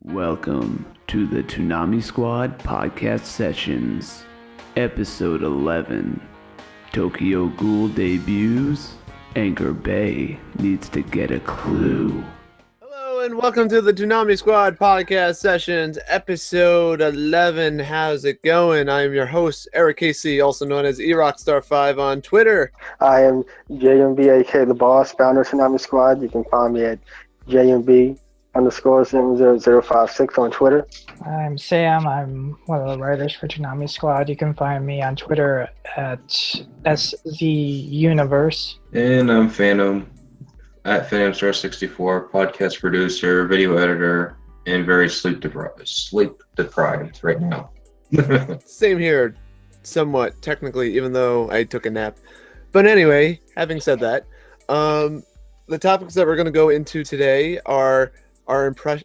Welcome to the Toonami Squad podcast sessions, episode 11. Tokyo Ghoul debuts. Anchor Bay needs to get a clue. Hello and welcome to the Toonami Squad podcast sessions, episode 11. How's it going? I am your host, Eric Casey, also known as eRockstar5 on Twitter. I am JMB, aka The Boss, founder of Toonami Squad. You can find me at JMB_700056 on Twitter. I'm Sam. I'm one of the writers for Toonami Squad. You can find me on Twitter at SZUniverse. And I'm Phantom at PhantomStar64, podcast producer, video editor, and very sleep deprived right now. Same here, somewhat, technically, even though I took a nap. But anyway, having said that, the topics that we're going to go into today are our first,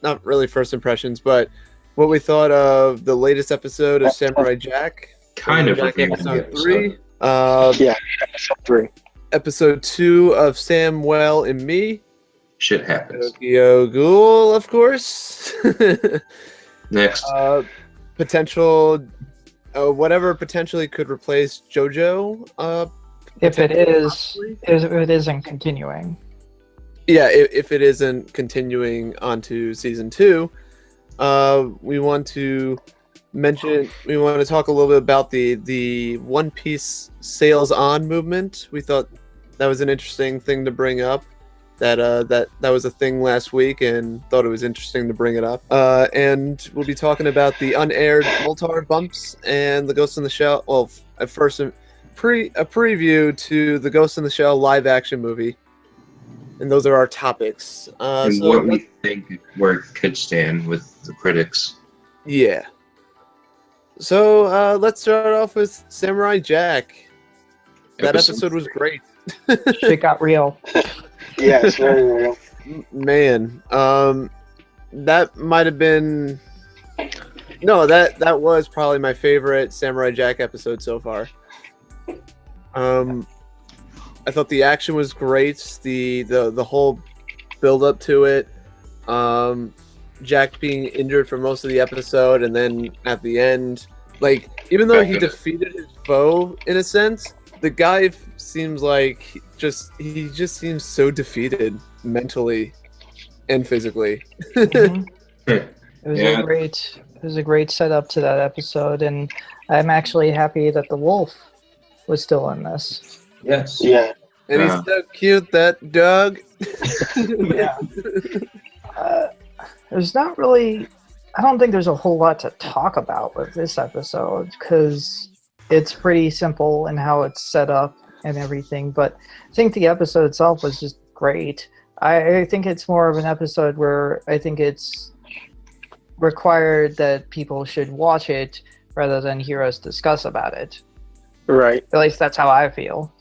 not really first impressions, but what we thought of the latest episode of Samurai Jack. Kind of Jack episode 3. Episode 3. Episode 2 of Sam, Well, and Me. Shit happens. Tokyo Ghoul, of course. Next. Potential, whatever potentially could replace JoJo. If it isn't continuing. Yeah, if it isn't continuing onto season 2, we want to talk a little bit about the One Piece sales on movement. We thought that was an interesting thing to bring up. That was a thing last week, and thought it was interesting to bring it up. And we'll be talking about the unaired Moltar bumps and the Ghost in the Shell. Well, at first, a preview to the Ghost in the Shell live action movie. And those are our topics. And what we think where it could stand with the critics. Yeah. So let's start off with Samurai Jack. That episode was great. Shit got real. Yeah, it's very real. Man, that might have been... No, that was probably my favorite Samurai Jack episode so far. I thought the action was great. The whole build up to it. Jack being injured for most of the episode, and then at the end, like, even though he defeated his foe in a sense, the guy seems like he just seems so defeated mentally and physically. Mm-hmm. It was a great setup to that episode, and I'm actually happy that the wolf was still in this. Yes. Yeah. And he's so cute, that dog. Yeah. There's not really... I don't think there's a whole lot to talk about with this episode, because it's pretty simple in how it's set up and everything, but I think the episode itself was just great. I think it's more of an episode where I think it's required that people should watch it rather than hear us discuss about it. Right. At least that's how I feel.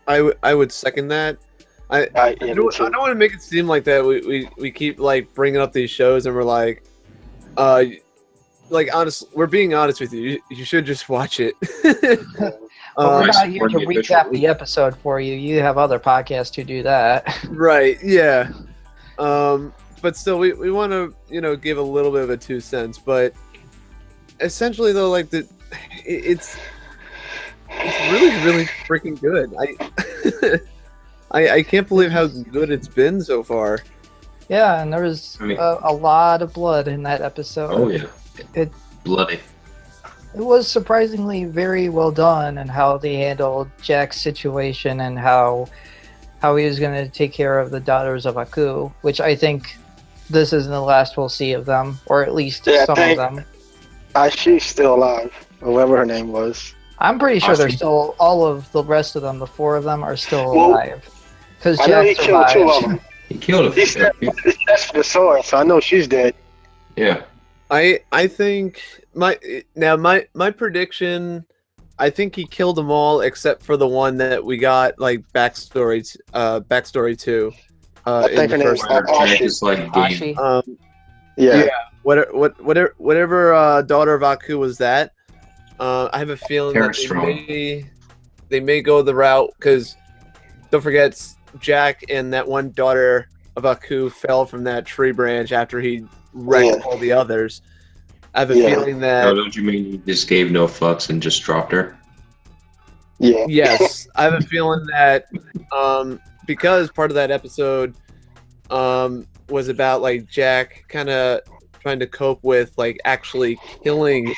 I would second that. I don't want to make it seem like that we keep like bringing up these shows and we're like honest. We're being honest with you. You should just watch it. We're not here to recap the episode for you. You have other podcasts to do that. Right. Yeah. But still, we want to give a little bit of a 2 cents. But essentially, though, like it's really freaking good. I can't believe how good it's been so far. Yeah, and there was a lot of blood in that episode. Oh yeah, it bloody. It was surprisingly very well done, and how they handled Jack's situation and how he was going to take care of the daughters of Aku, which I think this isn't the last we'll see of them, or at least some of them. She's still alive, whoever her name was. I'm pretty sure they're still, all of the rest of them, the 4 of them, are still alive. Because Jack survived. Killed 2 of them. He killed a He's for the sword, so I know she's dead. Yeah. I think my prediction, I think he killed them all except for the one that we got like backstory to. I think her name was Ashi. Yeah. Whatever daughter of Aku was that. I have a feeling that they may go the route, because don't forget Jack and that one daughter Aku fell from that tree branch after he wrecked all the others. I have a feeling that. Oh, don't you mean he just gave no fucks and just dropped her? Yeah. Yes, I have a feeling that because part of that episode was about like Jack kind of trying to cope with like actually killing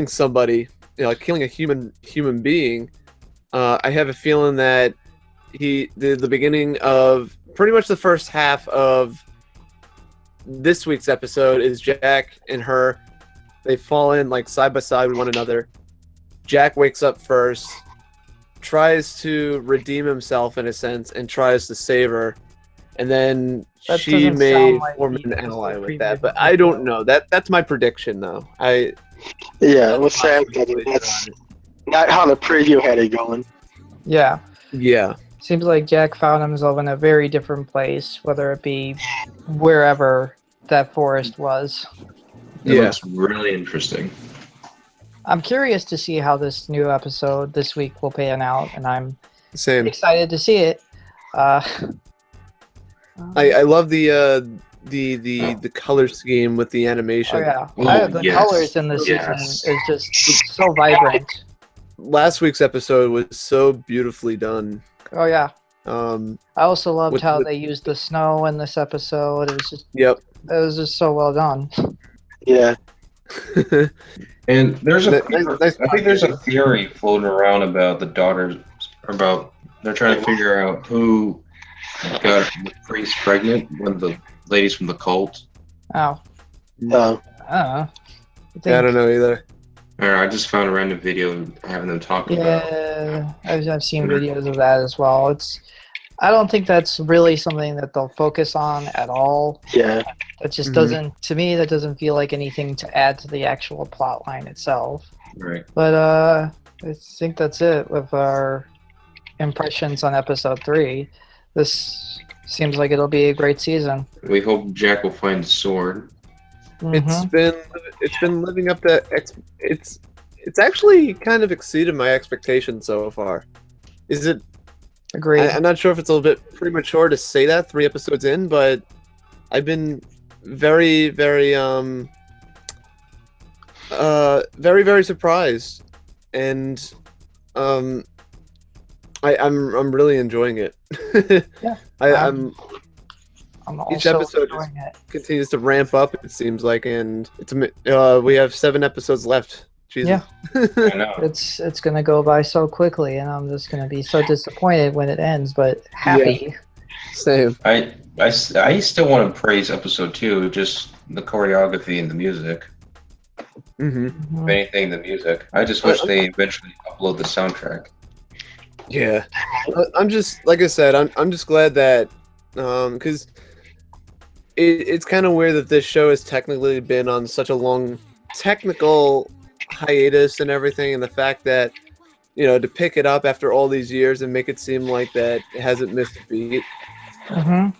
somebody, like killing a human being. I have a feeling that the beginning of pretty much the first half of this week's episode is Jack and her. They fall in like side by side with one another. Jack wakes up first, tries to redeem himself in a sense, and tries to save her. And then That she doesn't may sound like form the an ally with previous that, but I don't know. That's my prediction, though. Yeah, we'll say that that's not how the preview had it going. Yeah. Yeah. Seems like Jack found himself in a very different place, whether it be wherever that forest was. It Yeah. looks really interesting. I'm curious to see how this new episode this week will pan out, and I'm Same. excited to see it. I love the color scheme with the Oh animation. yeah, Oh, the yes. colors in this Yes. season is just so vibrant. Last week's episode was so beautifully done. Oh yeah, Um, I also loved With- how with- they used the snow in this episode. It yep. was just so well done. Yeah. And there's a, Nice- I think there's a theory floating around about the daughters, about they're trying to figure out who got the priest pregnant, one of the ladies from the cult. Oh, Uh, I don't know. I don't know either. Or I just found a random video having them talk about. Yeah, I've seen videos of that as well. I don't think that's really something that they'll focus on at all. yeah. It just Mhm. doesn't, to me, that doesn't feel like anything to add to the actual plot line itself. Right. But I think that's it with our impressions on episode 3. This seems like it'll be a great season. We hope Jack will find the sword. Mhm. It's been living up to it's actually kind of exceeded my expectations so far. Is it? Agreed. I'm not sure if it's a little bit premature to say that 3 episodes in, but I've been very, very very, very surprised, and I'm really enjoying it. Yeah. I'm I'm each also episode enjoying it. continues to ramp up. It seems like, and it's we have 7 episodes left. Jesus. Yeah. I know. It's gonna go by so quickly, and I'm just gonna be so disappointed when it ends, but happy. Same. I still want to praise episode 2, just the choreography and the music. Mm-hmm. Mhm. If anything, the music. I just wish they eventually upload the soundtrack. Yeah, I'm just like I said. I'm just glad that because it's kind of weird that this show has technically been on such a long technical hiatus and everything, and the fact that to pick it up after all these years and make it seem like that it hasn't missed a beat. Mhm.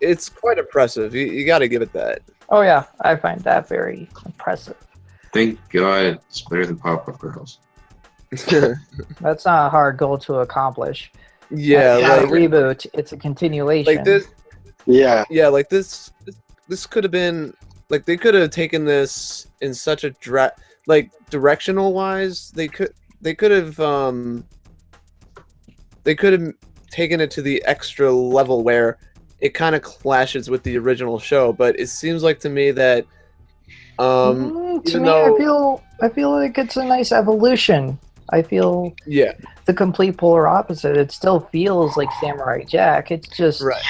It's quite impressive. You got to give it that. Oh yeah, I find that very impressive. Thank God it's better than Pop-Up Girls. That's not a hard goal to accomplish. Yeah, It's not a like reboot. It's a continuation. this. Yeah. Yeah, like this could have been like they could have taken this in such a directional wise. They could have taken it to the extra level where it kind of clashes with the original show. But it seems like to me that To even me, though I feel like it's a nice evolution. I feel yeah, the complete polar opposite. It still feels like Samurai Jack. It's just right.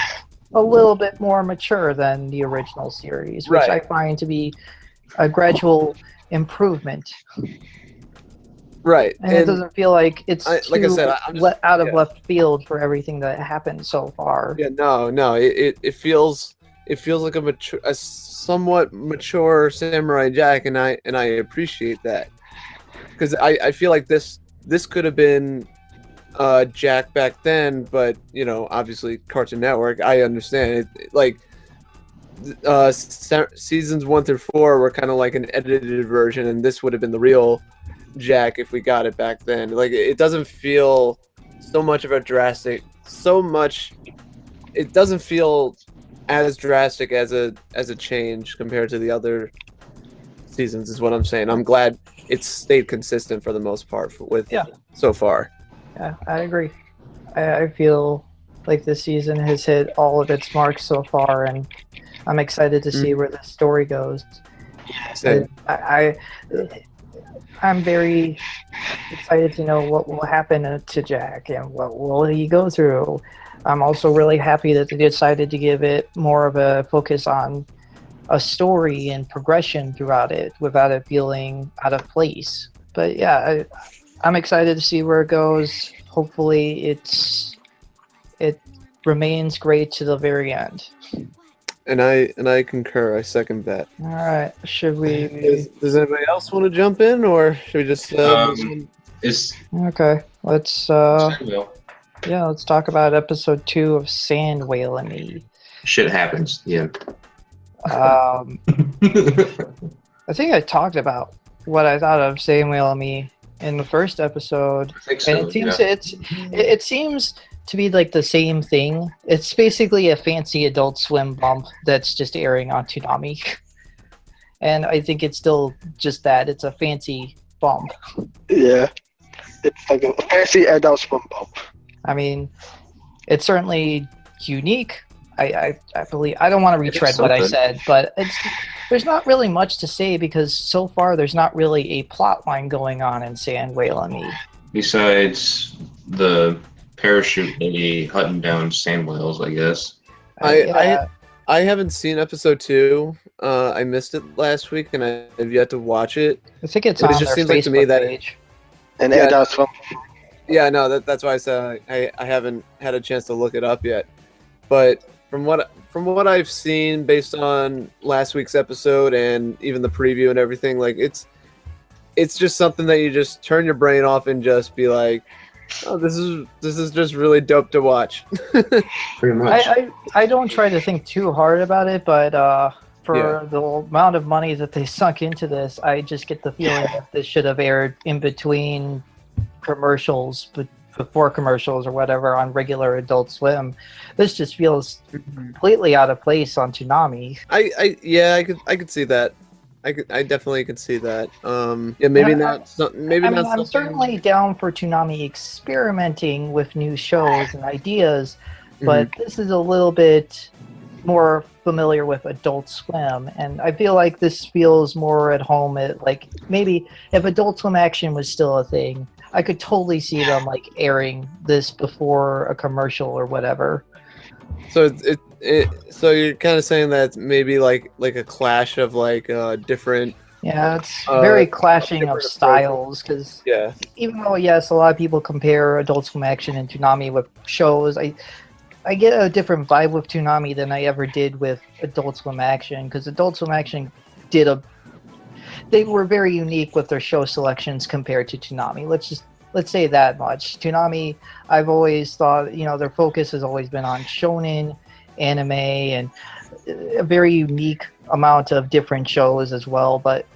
a little bit more mature than the original series, which Right. I find to be a gradual improvement. Right. And it doesn't feel like it's like I too said, I'm just- out of yeah. left field for everything that happened so far. Yeah, no. It feels like a somewhat mature Samurai Jack, and I appreciate that because I feel like this could have been Jack back then, but obviously Cartoon Network. I understand it. Like seasons 1 through 4 were kind of like an edited version, and this would have been the real Jack if we got it back then. Like it doesn't feel so much of a drastic, so much. it doesn't feel as drastic as a change compared to the other seasons. Is what I'm saying. I'm glad it's stayed consistent for the most part so far. Yeah, I agree. I feel like this season has hit all of its marks so far, and I'm excited to see where the story goes. Same. I'm very excited to know what will happen to Jack and what will he go through. I'm also really happy that they decided to give it more of a focus on a story and progression throughout it without it feeling out of place. But yeah, I'm excited to see where it goes. Hopefully it remains great to the very end. And I concur. I second that. All right, should we? Does anybody else want to jump in, or should we just? Okay, let's. Let's talk about episode 2 of Sand Whale and Me. Shit happens. Yeah. I think I talked about what I thought of Sand Whale and Me in the first episode, I think so, and it seems to be like the same thing. It's basically a fancy Adult Swim bump that's just airing on Toonami, and I think it's still just that. It's a fancy bump. Yeah, it's like a fancy Adult Swim bump. I mean, it's certainly unique. I believe I don't want to retread what I said, but there's not really much to say because so far there's not really a plot line going on in Sand Whale and Me. Besides the parachute lady hunting down sand whales, I guess. I haven't seen episode 2. I missed it last week, and I have yet to watch it. I think it's but on it just their seems Facebook like to me that page. And Adult Swim. Yeah, no, that's why I said I haven't had a chance to look it up yet. But from what I've seen based on last week's episode and even the preview and everything, like it's just something that you just turn your brain off and just be like, oh, this is just really dope to watch. Pretty much. I don't try to think too hard about it, but for the amount of money that they sunk into this, I just get the feeling that this should have aired in between commercials, but before commercials or whatever on regular Adult Swim. This just feels completely out of place on Toonami. I could see that. I definitely could see that. Maybe not. I'm certainly down for Toonami experimenting with new shows and ideas, but this is a little bit more familiar with Adult Swim, and I feel like this feels more at home. Like maybe if Adult Swim action was still a thing, I could totally see them like airing this before a commercial or whatever. So so you're kind of saying that maybe like a clash of like different. Yeah, it's very clashing of styles because even though yes, a lot of people compare Adult Swim action and Toonami with shows, I get a different vibe with Toonami than I ever did with Adult Swim action because Adult Swim action they were very unique with their show selections compared to Toonami. Let's say that much. Toonami, I've always thought, their focus has always been on shonen, anime, and a very unique amount of different shows as well. But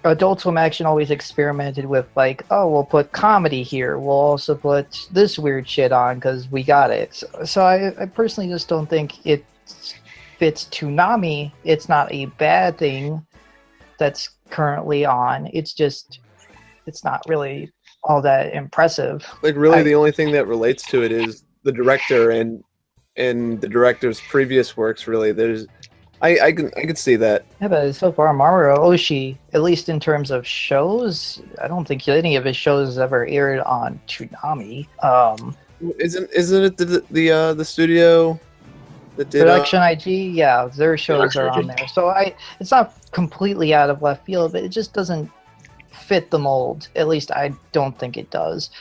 Adult Swim action always experimented with like, oh, we'll put comedy here. We'll also put this weird shit on because we got it. So I personally just don't think it fits Toonami. It's not a bad thing that's currently on. It's not really all that impressive. Like really the only thing that relates to it is the director and the director's previous works. Really, I could see that. Yeah, but so far Mario Oshii, at least in terms of shows, I don't think any of his shows has ever aired on Toonami. Isn't it the studio that did Production IG? Yeah, their shows are on there. So it's not completely out of left field, but it just doesn't fit the mold. At least I don't think it does.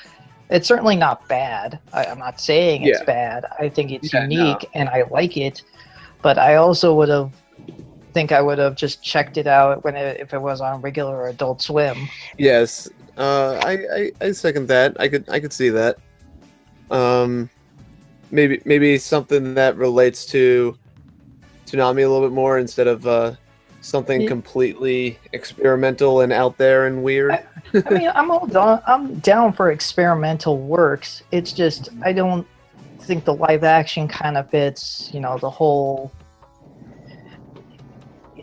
It's certainly not bad. I'm not saying it's bad. I think it's unique and I like it. But I also would have just checked it out if it was on regular Adult Swim. Yes, I second that. I could see that. Maybe something that relates to Toonami a little bit more instead of something completely experimental and out there and weird. I mean, I'm down for experimental works. It's just I don't think the live action kind of fits, the whole.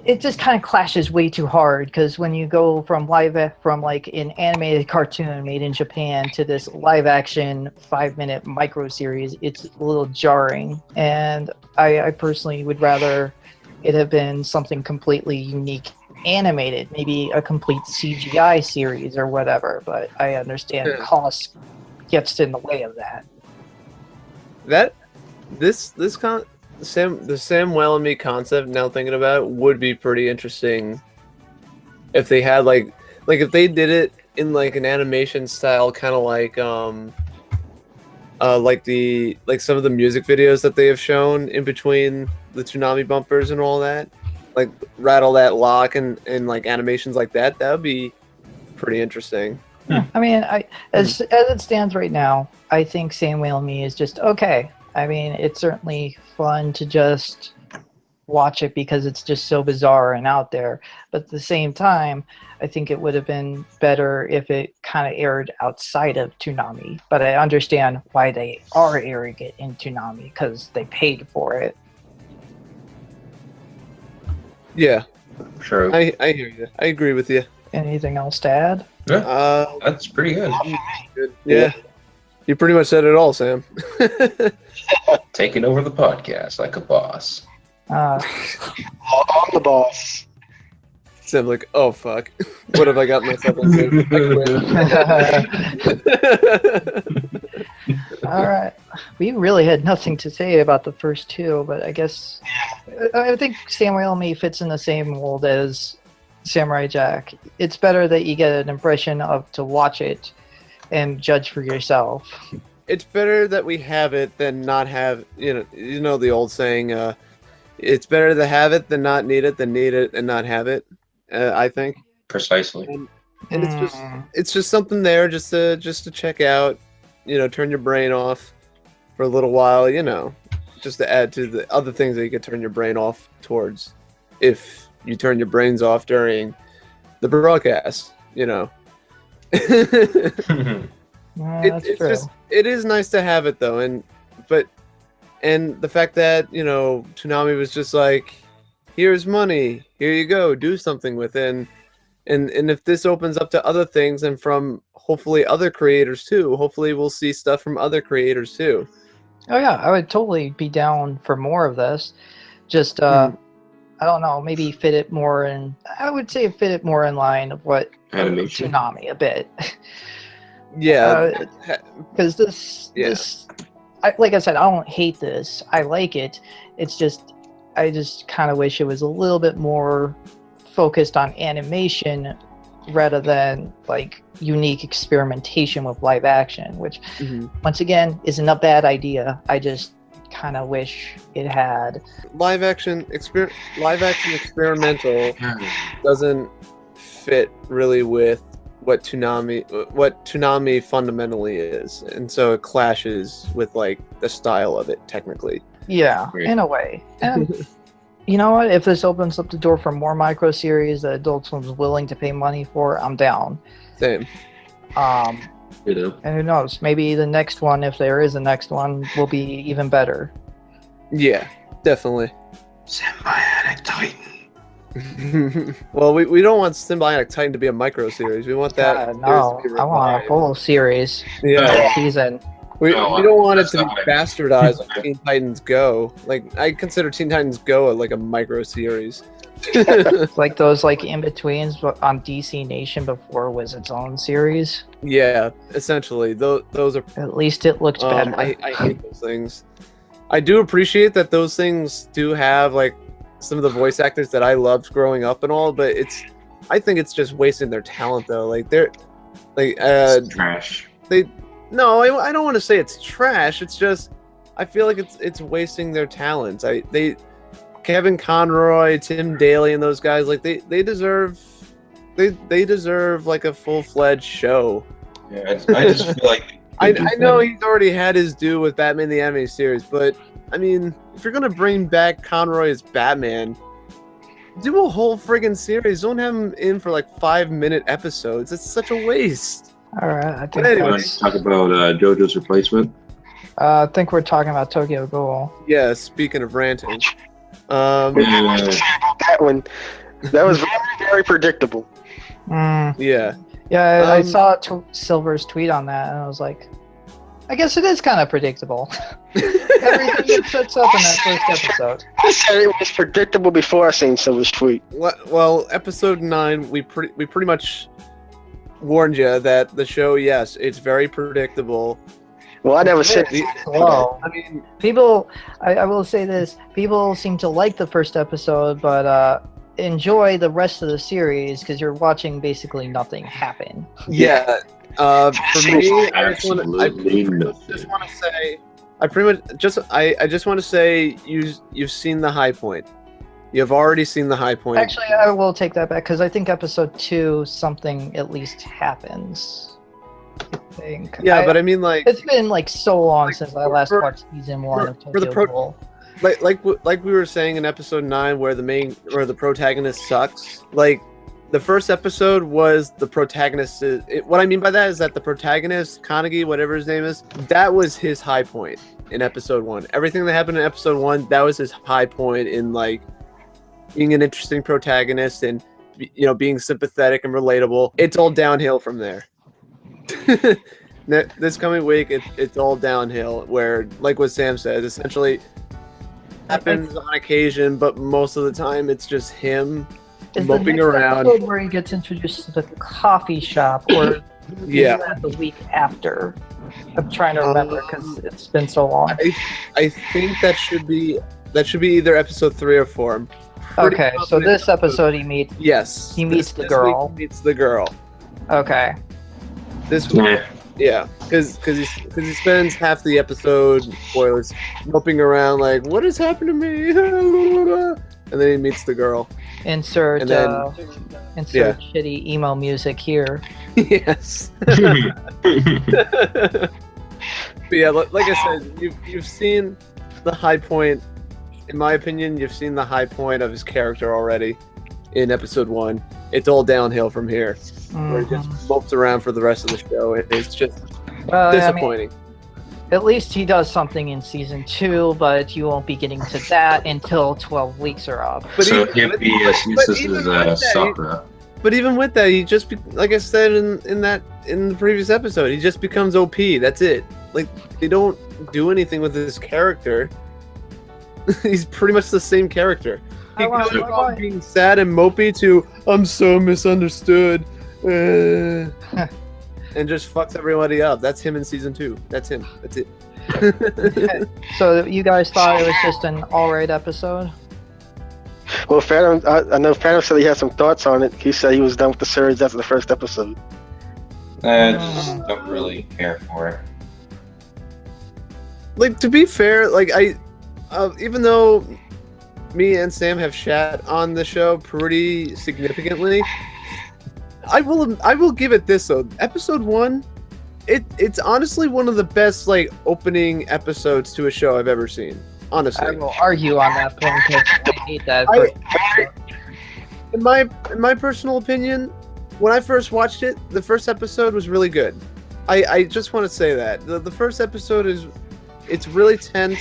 It just kind of clashes way too hard because when you go from like an animated cartoon made in Japan to this live action 5-minute micro series, it's a little jarring. And I personally would rather it have been something completely unique animated, maybe a complete CGI series or whatever. But I understand cost gets in the way of that. The Sam Wellamy concept, now thinking about it, would be pretty interesting if they had like if they did it in like an animation style, kind of like some of the music videos that they have shown in between the Toonami bumpers and all that, like Rattle That Lock and like animations like that. That would be pretty interesting. Yeah, I mean, as it stands right now, I think Sam Wellamy is just okay. I mean, it's certainly fun to just watch it because it's just so bizarre and out there. But at the same time, I think it would have been better if it kind of aired outside of Toonami. But I understand why they are airing it in Toonami because they paid for it. Yeah, Sure. I hear you. I agree with you. Anything else to add? Yeah, that's pretty good. Good. Yeah, you pretty much said it all, Sam. Taking over the podcast like a boss. I'm the boss. Sam's like, oh fuck, what have I got myself into? All right. We really had nothing to say about the first two, but I guess I think Sam Wellamy fits in the same mold as Samurai Jack. It's better that you get an impression of to watch it and judge for yourself. It's better that we have it than not have. You know the old saying. It's better to have it than not need it, than need it and not have it. I think Precisely. and it's just something there just to check out. Turn your brain off for a little while. Just to add to the other things that you could turn your brain off towards if you turn your brains off during the broadcast. That's true. It is nice to have it though, and the fact that Toonami was just like, here's money, here you go, do something with it, and if this opens up to other things and from hopefully other creators too, hopefully we'll see stuff from other creators too. Oh yeah, I would totally be down for more of this. Just I don't know, maybe fit it more in. I would say fit it more in line of what Animation. Toonami a bit. Yeah, because this, like I said, I don't hate this. I like it. It's just, I just kind of wish it was a little bit more focused on animation rather than like unique experimentation with live action, which once again isn't a bad idea. I just kind of wish it had live action experimental doesn't fit really with what Toonami fundamentally is, and so it clashes with like the style of it technically. Yeah, in a way. And you know what? If this opens up the door for more micro series that Adult Swim's willing to pay money for, I'm down. Same. And who knows? Maybe the next one, if there is a next one, will be even better. Yeah, definitely. Symbiotic Titan. Well, we don't want Symbiotic Titan to be a micro series. We want that. No, I want a full series. Yeah. Season. We don't want it to be That's not bastardized like Teen Titans Go. Like, I consider Teen Titans Go like a micro series. Like those like in-betweens on DC Nation before it was its own series. Yeah, essentially. Those are. At least it looked better. I hate those things. I do appreciate that those things do have like some of the voice actors that I loved growing up and all, but I think it's just wasting their talent though. Like they're like It's trash. No, I don't want to say it's trash. It's just I feel like it's wasting their talents. Kevin Conroy, Tim Daly, and those guys, like they deserve like a full-fledged show. Yeah, I just feel like I know he's already had his due with Batman the Animated Series, but I mean, if you're gonna bring back Conroy as Batman, do a whole friggin' series. Don't have him in for like 5-minute episodes. It's such a waste. All right, I think Anyway. Want to talk about JoJo's replacement. I think we're talking about Tokyo Ghoul. Yeah, speaking of ranting. That one, that was very, very predictable. Yeah. Yeah, I saw Silver's tweet on that, and I was like, I guess it is kind of predictable. Everything that sets up in that first episode. I said it was predictable before I seen Silver's tweet. Well, episode 9, we pretty much warned you that the show, yes, it's very predictable. Well, I never said Slow. I mean, People, I will say this: people seem to like the first episode, but enjoy the rest of the series because you're watching basically nothing happen. yeah. For me, I just want to say, I just want to say, you've seen the high point. You've already seen the high point. Actually, I will take that back because I think episode 2 something at least happens. I think. Yeah, but I mean, like, it's been like so long since I last watched season 1 of Tokyo Ghoul. Like we were saying in episode 9, where the protagonist sucks. Like, the first episode was the protagonist. What I mean by that is that the protagonist, Kanagi, whatever his name is, that was his high point in episode 1. Everything that happened in episode 1, that was his high point in, like, being an interesting protagonist and, you know, being sympathetic and relatable. It's all downhill from there. This coming week, it's all downhill. Where, like what Sam said, essentially happens on occasion, but most of the time it's just him moping around. Episode where he gets introduced to the coffee shop, or yeah, the week after. I'm trying to remember because it's been so long. I think that should be either episode 3 or 4. Okay, so this episode he meets. Yes, he meets the girl. He meets the girl. Okay. This week, yeah, because he spends half the episode, spoilers, moping around like, what has happened to me? And then he meets the girl. Insert yeah. shitty emo music here. Yes. But yeah, like I said, you've seen the high point. In my opinion, you've seen the high point of his character already in episode 1. It's all downhill from here. Where he just mopes around for the rest of the show. It's just disappointing. I mean, at least he does something in season 2, but you won't be getting to that until 12 weeks are up. But so he uses his Sakura. But even with that, he just like I said in the previous episode, he just becomes OP. That's it. Like, they don't do anything with his character. He's pretty much the same character. He goes from being sad and mopey to I'm so misunderstood, and just fucks everybody up. That's him in season 2. That's him. That's it. So you guys thought it was just an alright episode? Well, Phantom, I know Phantom said he had some thoughts on it. He said he was done with the series after the first episode. I just don't really care for it. Like, to be fair, like even though me and Sam have shat on the show pretty significantly, I will give it this though. Episode 1, it's honestly one of the best like opening episodes to a show I've ever seen. Honestly, I will argue on that point because I hate that. In my personal opinion, when I first watched it, the first episode was really good. I just want to say that the first episode it's really tense.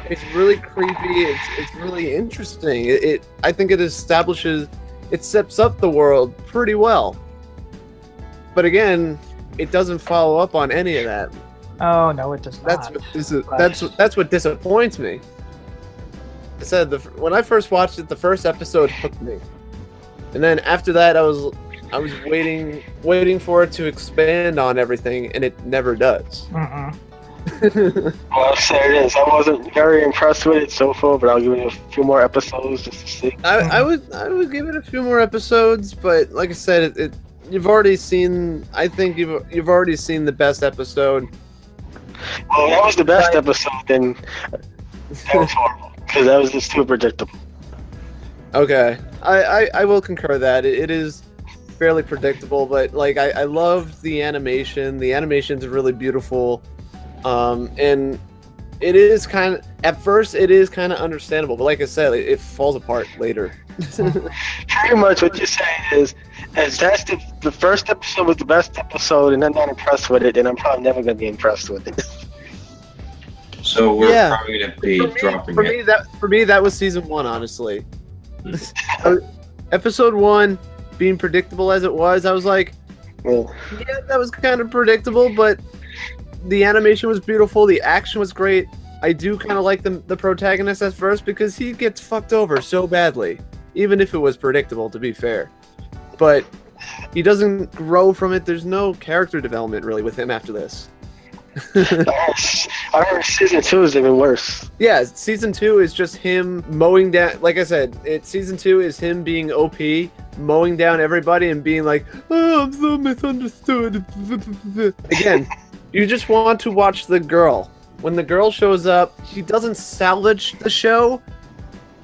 It's really creepy. It's really interesting. I think it sets up the world pretty well. But again, it doesn't follow up on any of that. Oh no, it does not. That's what disappoints me. I said when I first watched it, the first episode hooked me, and then after that, I was waiting for it to expand on everything, and it never does. Well, I'll say it is. I wasn't very impressed with it so far, but I'll give it a few more episodes just to see. I would give it a few more episodes, but like I said, you've already seen. I think you've already seen the best episode. Well, that was the best episode. Then that was horrible because that was just too predictable. Okay, I will concur that it is fairly predictable, but like I love the animation. The animation's really beautiful. And it is at first it is kind of understandable, but like I said, it falls apart later. Pretty much what you're saying is that's the first episode was the best episode, and I'm not impressed with it, and I'm probably never gonna be impressed with it. So we're Yeah. probably gonna be dropping for it. me, that was season 1, honestly. Episode 1, being predictable as it was, I was like, Well, yeah, that was kind of predictable, but the animation was beautiful, the action was great. I do kind of like the protagonist at first because he gets fucked over so badly, even if it was predictable, to be fair. But he doesn't grow from it. There's no character development really with him after this. I heard season 2 is even worse. Yeah, season 2 is just him mowing down. Like I said, season 2 is him being OP, mowing down everybody and being like, "Oh, I'm so misunderstood." Again, you just want to watch the girl. When the girl shows up, she doesn't salvage the show,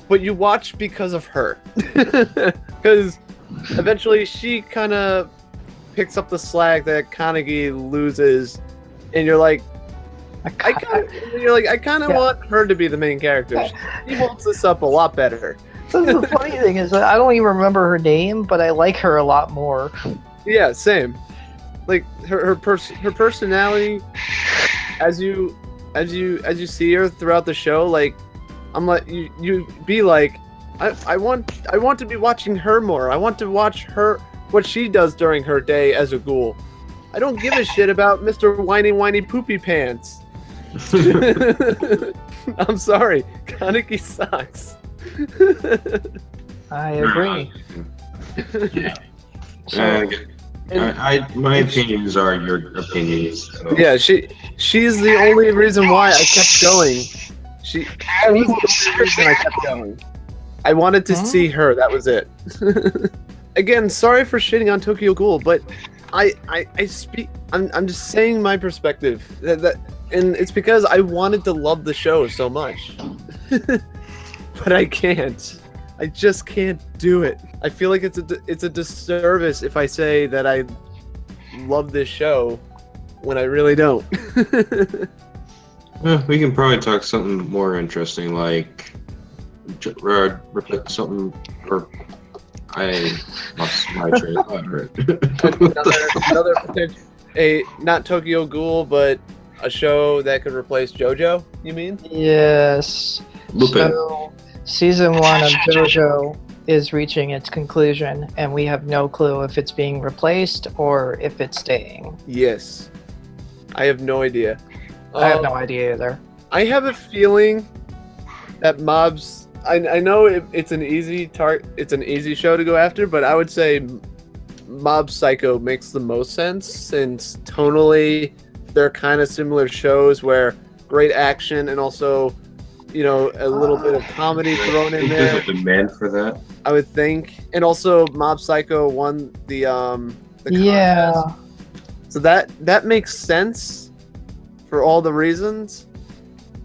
but you watch because of her. Because eventually she kind of picks up the slack that Kanagi loses, and you're like, I kind of want her to be the main character. She holds this up a lot better. So the funny thing is that I don't even remember her name, but I like her a lot more. Yeah, same. Like her personality, as you see her throughout the show, like I'm like you be like, I want to be watching her more. I want to watch her, what she does during her day as a ghoul. I don't give a shit about Mr. Whiny Poopy Pants. I'm sorry, Kaneki sucks. I agree. Yeah. So, My opinions are your opinions. So. Yeah, she's the only reason why I kept going. She's the only reason I kept going. I wanted to see her. That was it. Again, sorry for shitting on Tokyo Ghoul, but I speak. I'm just saying my perspective. And it's because I wanted to love the show so much, but I can't. I just can't do it. I feel like it's a disservice if I say that I love this show when I really don't. We can probably talk something more interesting, like something. Or I lost my train of thought. another potential, not Tokyo Ghoul, but a show that could replace JoJo. You mean? yes. Lupin. So, season 1 of JoJo is reaching its conclusion, and we have no clue if it's being replaced or if it's staying. Yes. I have no idea. I have no idea either. I have a feeling that Mobs. I know it's an easy it's an easy show to go after, but I would say Mob Psycho makes the most sense since tonally they're kind of similar shows where great action and also, you know, a little bit of comedy thrown in there. There's a demand for that. I would think, and also Mob Psycho won the Yeah. contest. So that makes sense for all the reasons.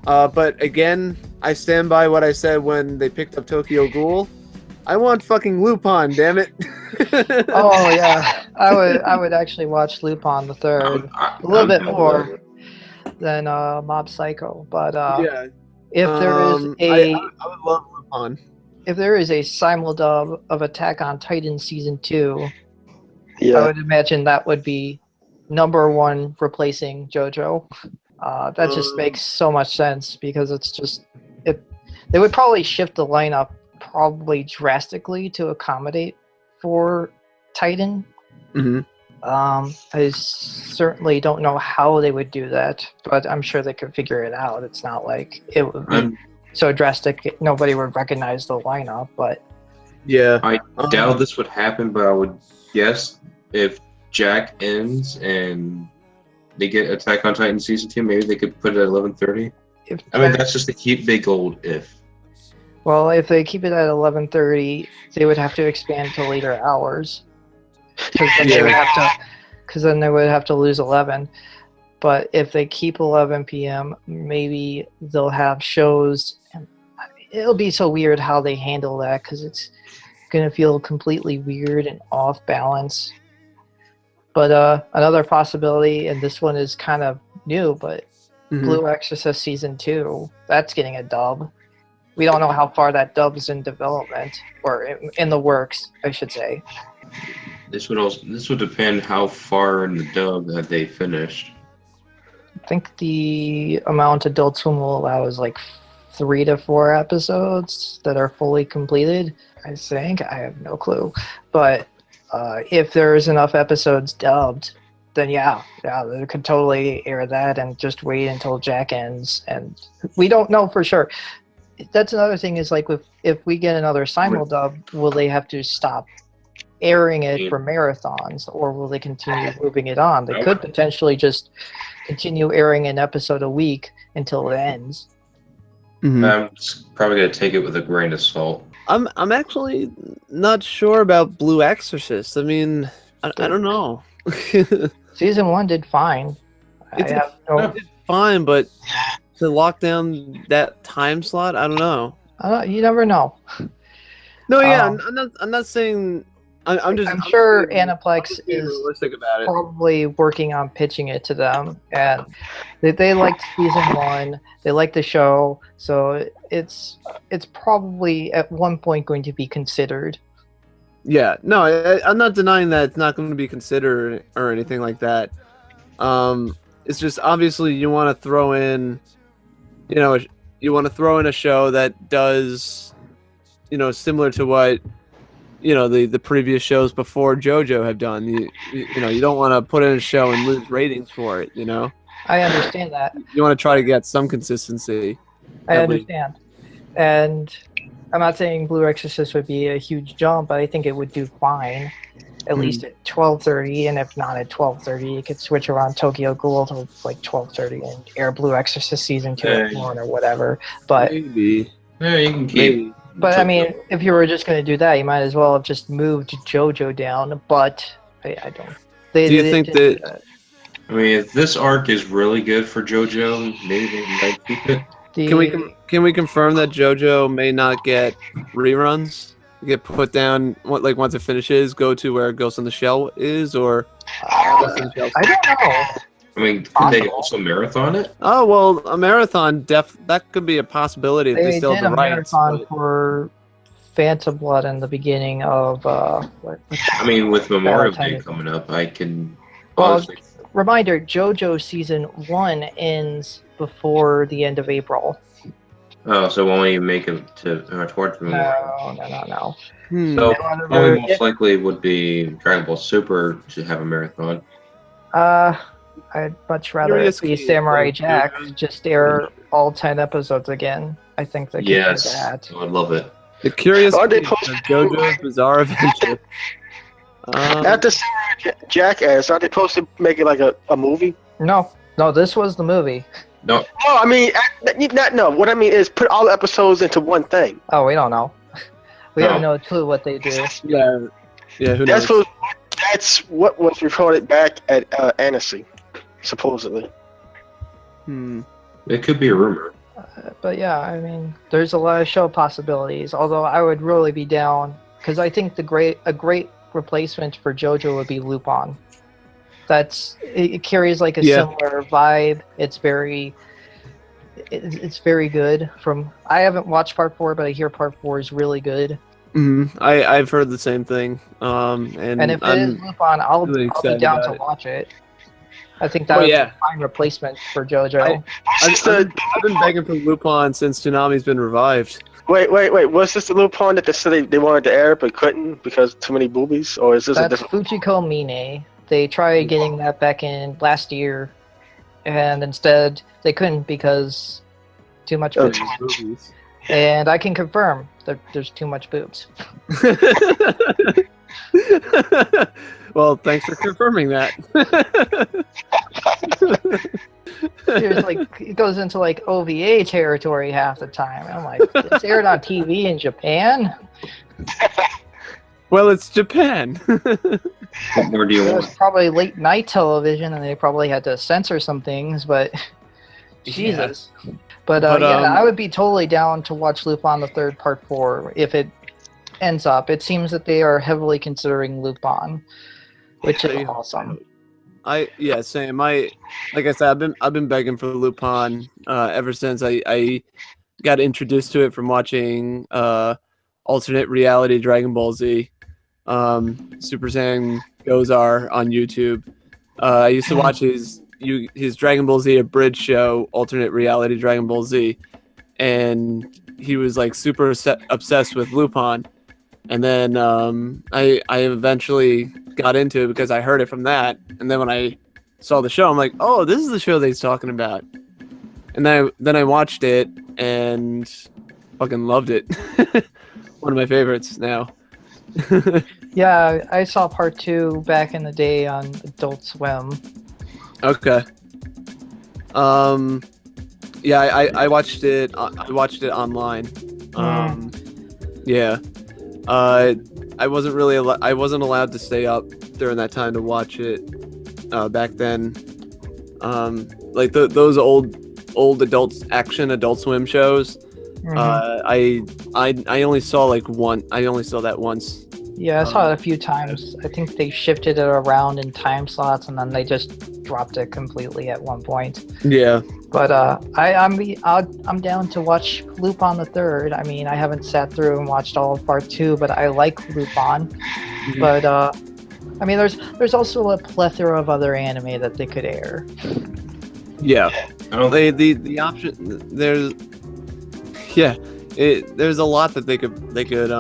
But again, I stand by what I said when they picked up Tokyo Ghoul. I want fucking Lupin, damn it. Oh yeah, I would actually watch Lupin the Third a little bit more than Mob Psycho, but Yeah. if there is I would love Lupin. if there is a simuldub of Attack on Titan season 2, I Yeah. would imagine that would be #1 replacing JoJo. That just makes so much sense because it's just they would probably shift the lineup probably drastically to accommodate for Titan. Mm-hmm. I certainly don't know how they would do that, but I'm sure they could figure it out. It's not like it would be so drastic nobody would recognize the lineup, but Yeah. I doubt this would happen, but I would guess if Jack ends and they get Attack on Titan season 2, maybe they could put it at 11:30. I mean, that's just a big old if. Well, if they keep it at 11:30, they would have to expand to later hours. Because then they would have to lose 11. But if they keep 11 p.m., maybe they'll have shows. It'll be so weird how they handle that because it's going to feel completely weird and off balance. But another possibility, and this one is kind of new, but Blue Exorcist season 2, that's getting a dub. We don't know how far that dub's in development or in the works, I should say. This would depend how far in the dub that they finished. think the amount Adult Swim will allow is like 3 to 4 episodes that are fully completed. I think. I have no clue. But if there's enough episodes dubbed, then yeah, they could totally air that and just wait until Jack ends. And we don't know for sure. That's another thing is like if we get another simuldub, will they have to stop airing it for marathons, or will they continue moving it on? They could potentially just continue airing an episode a week until it ends. Mm-hmm. I'm probably gonna take it with a grain of salt. I'm actually not sure about Blue Exorcist. I mean, I don't know. Season 1 did fine. It did fine, but to lock down that time slot, I don't know. You never know. No, yeah, I'm not saying. I'm sure Aniplex is realistic about it. Probably working on pitching it to them, and they liked season 1. They liked the show, so it's probably at one point going to be considered. Yeah, no, I'm not denying that it's not going to be considered or anything like that. It's just obviously you want to throw in, a show that does, similar to what, the previous shows before JoJo have done. You don't want to put in a show and lose ratings for it. I understand that. You want to try to get some consistency. I understand, and I'm not saying Blue Exorcist would be a huge jump, but I think it would do fine, at least at 12:30, and if not at 12:30, you could switch around Tokyo Ghoul to like 12:30 and air Blue Exorcist season 2 at 1 or whatever. But maybe, yeah, you can keep. But I mean, if you were just going to do that, you might as well have just moved JoJo down. But I don't. Do you think that? I mean, if this arc is really good for JoJo, maybe they might keep it. Can we confirm that JoJo may not get reruns? Get put down once it finishes, go to where Ghost in the Shell is, or I don't know. I mean, could they also marathon it? Oh well, a marathon that could be a possibility if they still have the rights. Marathon for Phantom Blood in the beginning of I mean, with Memorial Day coming up, I can. Reminder: JoJo season 1 ends before the end of April. Oh, so won't even make it to towards Memorial? No. So probably most likely would be Dragon Ball Super to have a marathon. I'd much rather see Samurai Jack just air all 10 episodes again. I think they could do that. I would love it. The Curious Case of JoJo's Bizarre Adventure. After Samurai Jack airs, are they supposed to make it like a movie? No, this was the movie. No. No, I mean, no. What I mean is put all the episodes into one thing. Oh, we don't know. We have no clue what they do. Yeah. Who knows? That's what was reported back at Annecy, supposedly. It could be a rumor. But yeah, I mean, there's a lot of show possibilities. Although I would really be down because I think a great replacement for JoJo would be Lupin. It carries like a similar vibe. It's very good. I haven't watched part 4, but I hear part 4 is really good. I've heard the same thing. And if it is Lupin, I'll be down to watch it. I think that would be a fine replacement for JoJo. I've been begging for Lupin since Toonami's been revived. Wait. Was this the Lupin that they said they wanted to air but couldn't because too many boobies? Or is this a different... Fujiko Mine. They tried getting that back in last year, and instead they couldn't because too much boobs. And I can confirm that there's too much boobs. Well, thanks for confirming that. It goes into like OVA territory half the time. I'm like, it's aired on TV in Japan? Well, it's Japan. What more do you want? It was probably late night television, and they probably had to censor some things, but Jesus. But I would be totally down to watch Lupin the Third Part 4 if it ends up. It seems that they are heavily considering Lupin, which is awesome. Same. Like I said, I've been begging for Lupin ever since I got introduced to it from watching alternate reality Dragon Ball Z. Super Saiyan Gozar on YouTube. I used to watch his his Dragon Ball Z abridged show, alternate reality Dragon Ball Z, and he was like super obsessed with Lupin. And then I eventually got into it because I heard it from that. And then when I saw the show, I'm like, oh, this is the show that he's talking about. And then I watched it and fucking loved it. One of my favorites now. Yeah, I saw part 2 back in the day on Adult Swim. Okay. Yeah, I watched it. I watched it online. Yeah. I wasn't really. I wasn't allowed to stay up during that time to watch it. Back then, like those old Adult Swim shows. I only saw like one. I only saw that once. Yeah, I saw it a few times. I think they shifted it around in time slots, and then they just dropped it completely at one point. Yeah. But I'm down to watch Lupin the Third. I mean, I haven't sat through and watched all of part 2, but I like Lupin. Mm-hmm. But I mean, there's also a plethora of other anime that they could air. Yeah. The option there's there's a lot that they could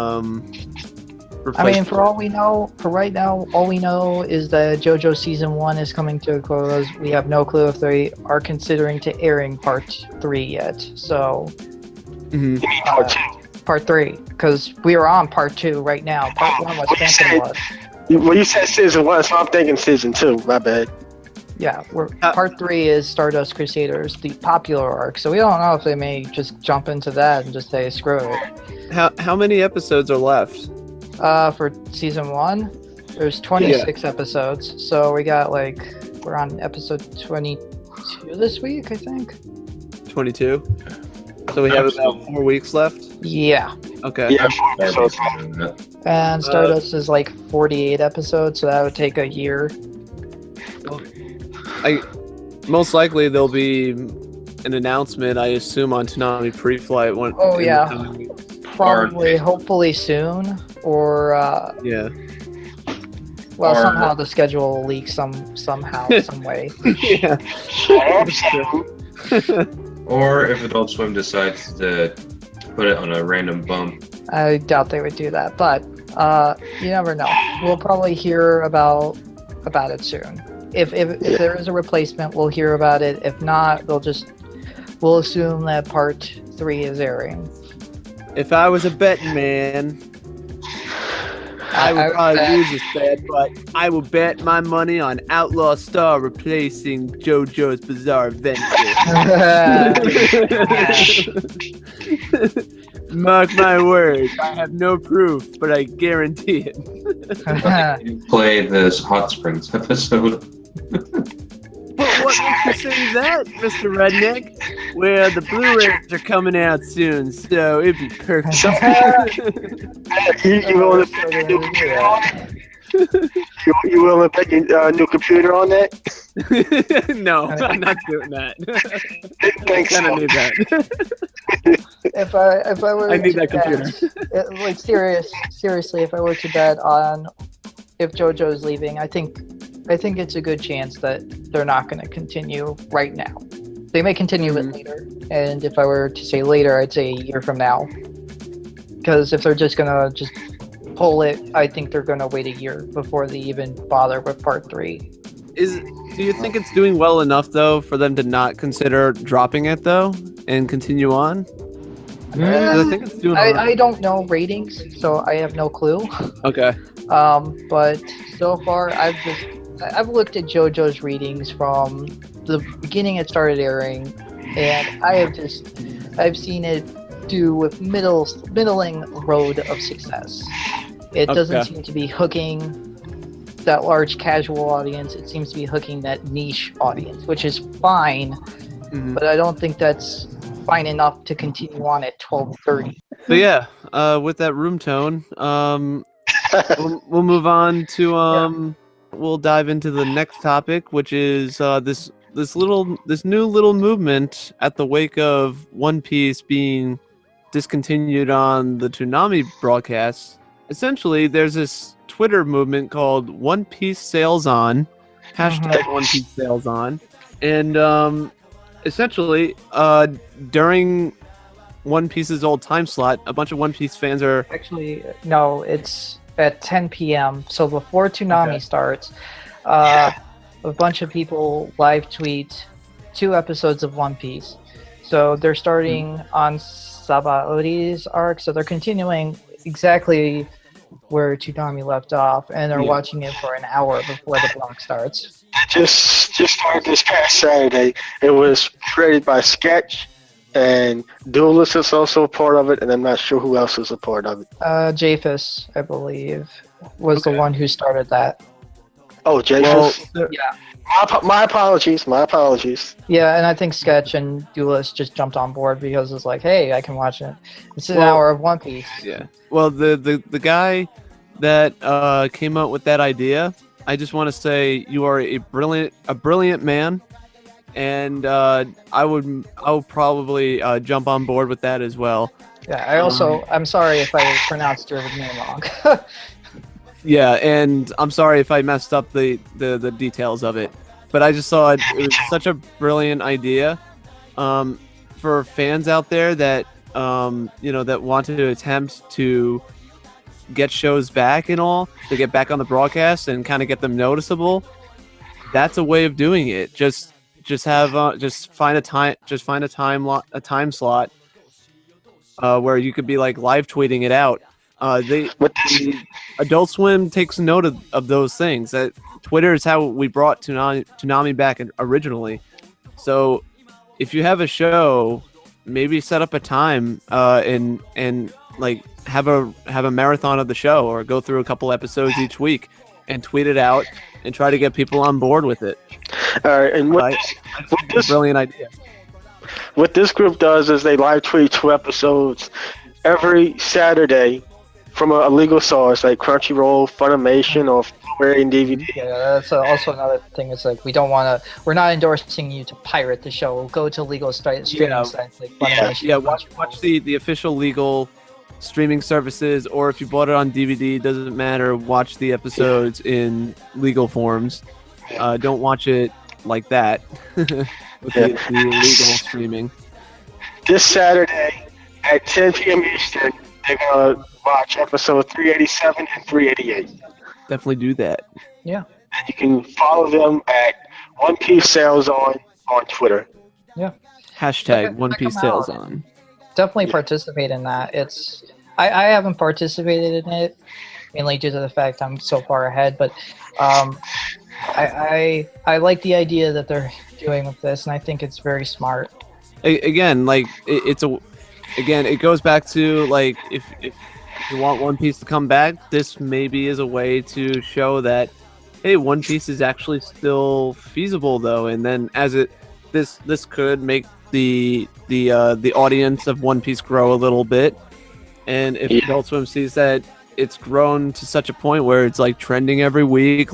I mean, for right now, all we know is that JoJo Season 1 is coming to a close. We have no clue if they are considering to airing Part 3 yet. So, Part 3, because we are on Part 2 right now. Part 1 was Phantom Blood. Well, you said Season 1, so I'm thinking Season 2. My bad. Yeah, Part 3 is Stardust Crusaders, the popular arc. So we don't know if they may just jump into that and just say, screw it. How many episodes are left? For Season 1, there's 26 episodes. So we're on episode 22 this week, I think. 22? So we have about 4 weeks left? Yeah. Okay. Yeah, and Stardust is like 48 episodes, so that would take a year. Most likely there'll be an announcement, I assume, on Toonami Pre-Flight. Oh, yeah. Probably, hopefully soon, or somehow the schedule will leak somehow, some way. Yeah. Or if Adult Swim decides to put it on a random bump. I doubt they would do that, but you never know. We'll probably hear about it soon. If there is a replacement, we'll hear about it. If not, we'll assume that Part 3 is airing. If I was a betting man, I would probably lose this bet, but I will bet my money on Outlaw Star replacing JoJo's Bizarre Adventure. Mark my words, I have no proof, but I guarantee it. Play this Hot Springs episode. But what makes you say that, Mr. Redneck? Well, the Blu-rays are coming out soon, so it'd be perfect. You willing to put your new computer on? You willing to put your new computer on that? No, I'm not doing that. Thanks. I kind of need that. If I were I need to that computer. Seriously, if I were to bet on if JoJo's leaving, I think it's a good chance that they're not going to continue right now. They may continue it later, and if I were to say later, I'd say a year from now. Because if they're just going to pull it, I think they're going to wait a year before they even bother with Part 3. Do you think it's doing well enough, though, for them to not consider dropping it, though, and continue on? I think it's doing alright. I don't know ratings, so I have no clue. Okay. But so far, I've looked at JoJo's readings from the beginning it started airing, and I've seen it do with middling road of success. It doesn't seem to be hooking that large casual audience. It seems to be hooking that niche audience, which is fine, but I don't think that's fine enough to continue on at 12:30. But yeah, with that room tone, we'll move on to we'll dive into the next topic, which is this new little movement at the wake of One Piece being discontinued on the Toonami broadcasts. Essentially, there's this Twitter movement called One Piece Sales On, hashtag One Piece Sales On, And essentially, during One Piece's old time slot, a bunch of One Piece fans are... Actually, no, it's at 10 p.m. So before Toonami starts, a bunch of people live tweet 2 episodes of One Piece. So they're starting on Sabaodi's arc, so they're continuing exactly where Toonami left off, and they're watching it for an hour before the block starts. Just started this past Saturday. It was created by Sketch, and Duelist is also a part of it, and I'm not sure who else is a part of it. Japhus, I believe, was the one who started that. Oh, Japhus? Well, yeah. My apologies. Yeah, and I think Sketch and Duelist just jumped on board because it's like, hey, I can watch it. It's an hour of One Piece. Yeah. Well, the guy that came up with that idea, I just want to say you are a brilliant man, and I would probably jump on board with that as well. Yeah. I'm sorry if I pronounced your name wrong. Yeah, and I'm sorry if I messed up the details of it, but I just thought it was such a brilliant idea for fans out there that that wanted to attempt to get shows back and all, to get back on the broadcast and kind of get them noticeable. That's a way of doing it. Just find a time slot where you could be like live tweeting it out. The Adult Swim takes note of those things. That Twitter is how we brought Toonami back originally. So if you have a show, maybe set up a time and like have a marathon of the show, or go through a couple episodes each week and tweet it out and try to get people on board with it. All right, and this brilliant idea. What this group does is they live tweet 2 episodes every Saturday from a legal source like Crunchyroll, Funimation, or Blu-ray and DVD. Yeah, that's also another thing. It's like we're not endorsing you to pirate the show. Go to legal streaming sites like Funimation. Yeah, watch the official legal streaming services, or if you bought it on DVD, doesn't matter. Watch the episodes in legal forms. Don't watch it like that with the illegal streaming. This Saturday at 10 p.m. Eastern, they're gonna watch episode 387 and 388. Definitely do that. Yeah. And you can follow them at One Piece Sales on Twitter. Yeah. Hashtag One Piece Sales on. Definitely participate in that. I haven't participated in it, mainly due to the fact I'm so far ahead, but I like the idea that they're doing with this, and I think it's very smart. Again, like it goes back to like if you want One Piece to come back, this maybe is a way to show that, hey, One Piece is actually still feasible though, and then this could make the audience of One Piece grow a little bit, and if Adult Swim sees that it's grown to such a point where it's like trending every week,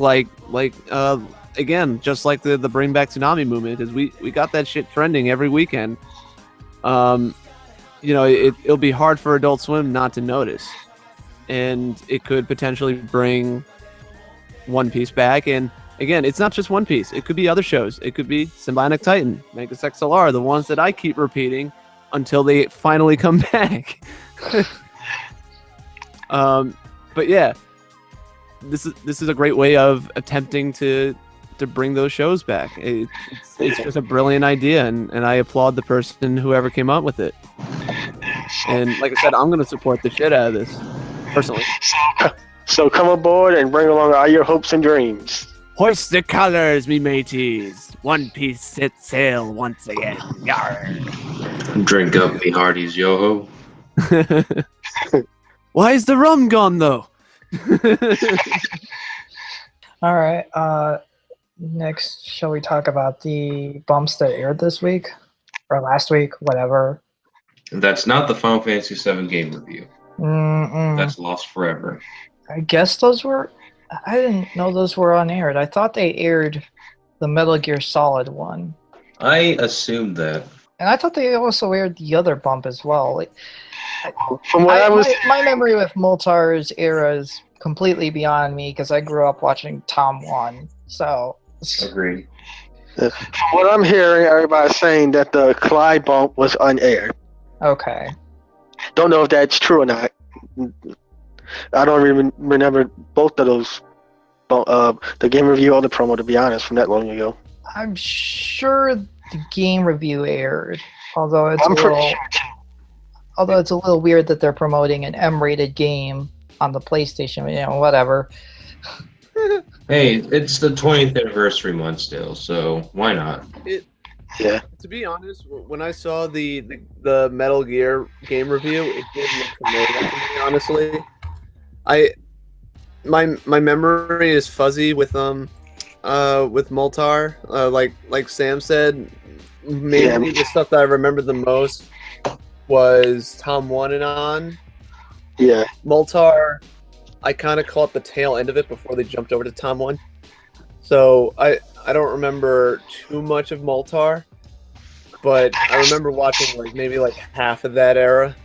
again, just like the Bring Back Toonami movement, because we got that shit trending every weekend. It'll be hard for Adult Swim not to notice, and it could potentially bring One Piece back. And again, it's not just One Piece; it could be other shows. It could be Symbiotic Titan, Megas XLR, the ones that I keep repeating until they finally come back. But yeah, this is a great way of attempting to bring those shows back. It's just a brilliant idea, and I applaud the person whoever came up with it. And like I said, I'm gonna support the shit out of this personally. So come aboard and bring along all your hopes and dreams. Hoist the colors, me mateys. One Piece sets sail once again. Yarr. Drink up, me hearties, yo ho. Why is the rum gone though? All right. Next, shall we talk about the bumps that aired this week or last week, whatever? That's not the Final Fantasy VII game review. That's lost forever. I guess those were. I didn't know those were unaired. I thought they aired the Metal Gear Solid one. I assumed that. And I thought they also aired the other bump as well. From what my memory with Moltar's era is completely beyond me because I grew up watching Tom 1. So Agreed. From what I'm hearing, everybody's saying that the Clyde bump was unaired. Okay. Don't know if that's true or not. I don't even remember both of those. The game review or the promo, to be honest, from that long ago. I'm sure the game review aired, although it's I'm a pretty little, sure too. although it's a little weird that they're promoting an M-rated game on the PlayStation. Whatever. Hey, it's the 20th anniversary month still, so why not? Yeah. To be honest, when I saw the Metal Gear game review, it didn't look familiar to me. Honestly, my memory is fuzzy with Moltar. Like Sam said, maybe the stuff that I remember the most was Tom 1 and on. Yeah. Moltar, I kind of caught the tail end of it before they jumped over to Tom 1. So I don't remember too much of Moltar, but I remember watching maybe half of that era.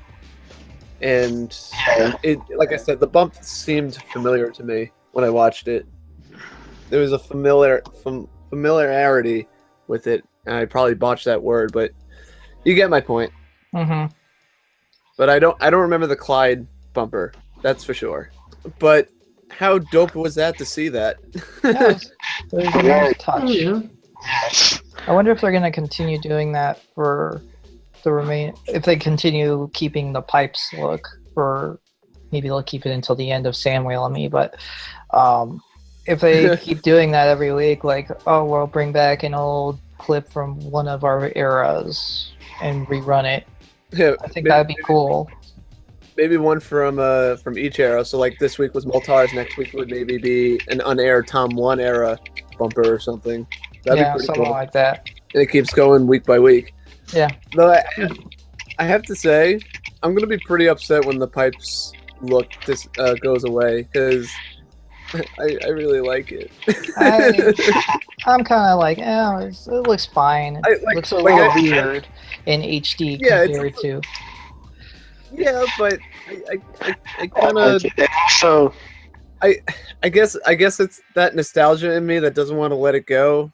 And it, like I said, the bump seemed familiar to me when I watched it. There was a familiarity with it, and I probably botched that word, but you get my point. Mm-hmm. But I don't remember the Clyde bumper, that's for sure. But how dope was that to see that? Yeah, it was a nice touch. Yes. I wonder if they're going to continue doing that for the if they continue keeping the pipes look for, maybe they'll keep it until the end of Sandwheel and Me, but if they keep doing that every week, we'll bring back an old clip from one of our eras and rerun it. Yeah, I think that'd be cool. Maybe one from each era. So this week was Moltar's, next week would maybe be an unaired Tom 1 era bumper or something. That'd be pretty something cool. like that. And it keeps going week by week. Yeah. Though I have to say, I'm gonna be pretty upset when the pipes look goes away, because I really like it. I'm kind of like, it looks fine. It looks a little weird in HD compared to. Yeah, but I kind of. So. I guess it's that nostalgia in me that doesn't want to let it go.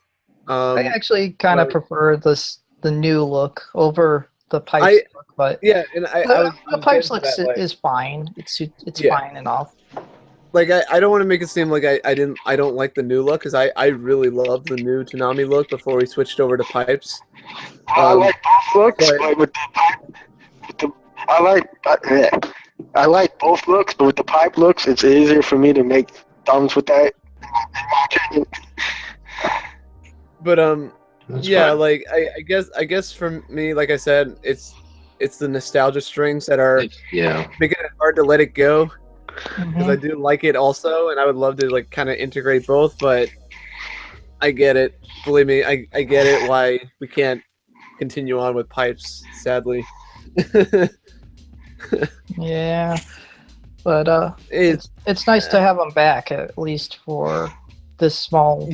I actually kind of prefer the new look over the pipes look, but yeah, and the pipes look is fine. It's fine enough. I don't want to make it seem like I don't like the new look, because I really love the new Toonami look before we switched over to pipes. I like both looks, but with the I like both looks, but with the pipe looks, it's easier for me to make thumbs with that. In my opinion. But That's yeah, fine. I guess for me, like I said, it's the nostalgia strings that are making it hard to let it go, because I do like it also, and I would love to kind of integrate both. But I get it. Believe me, I get it why we can't continue on with pipes, sadly. Yeah, but it's nice to have them back, at least for this small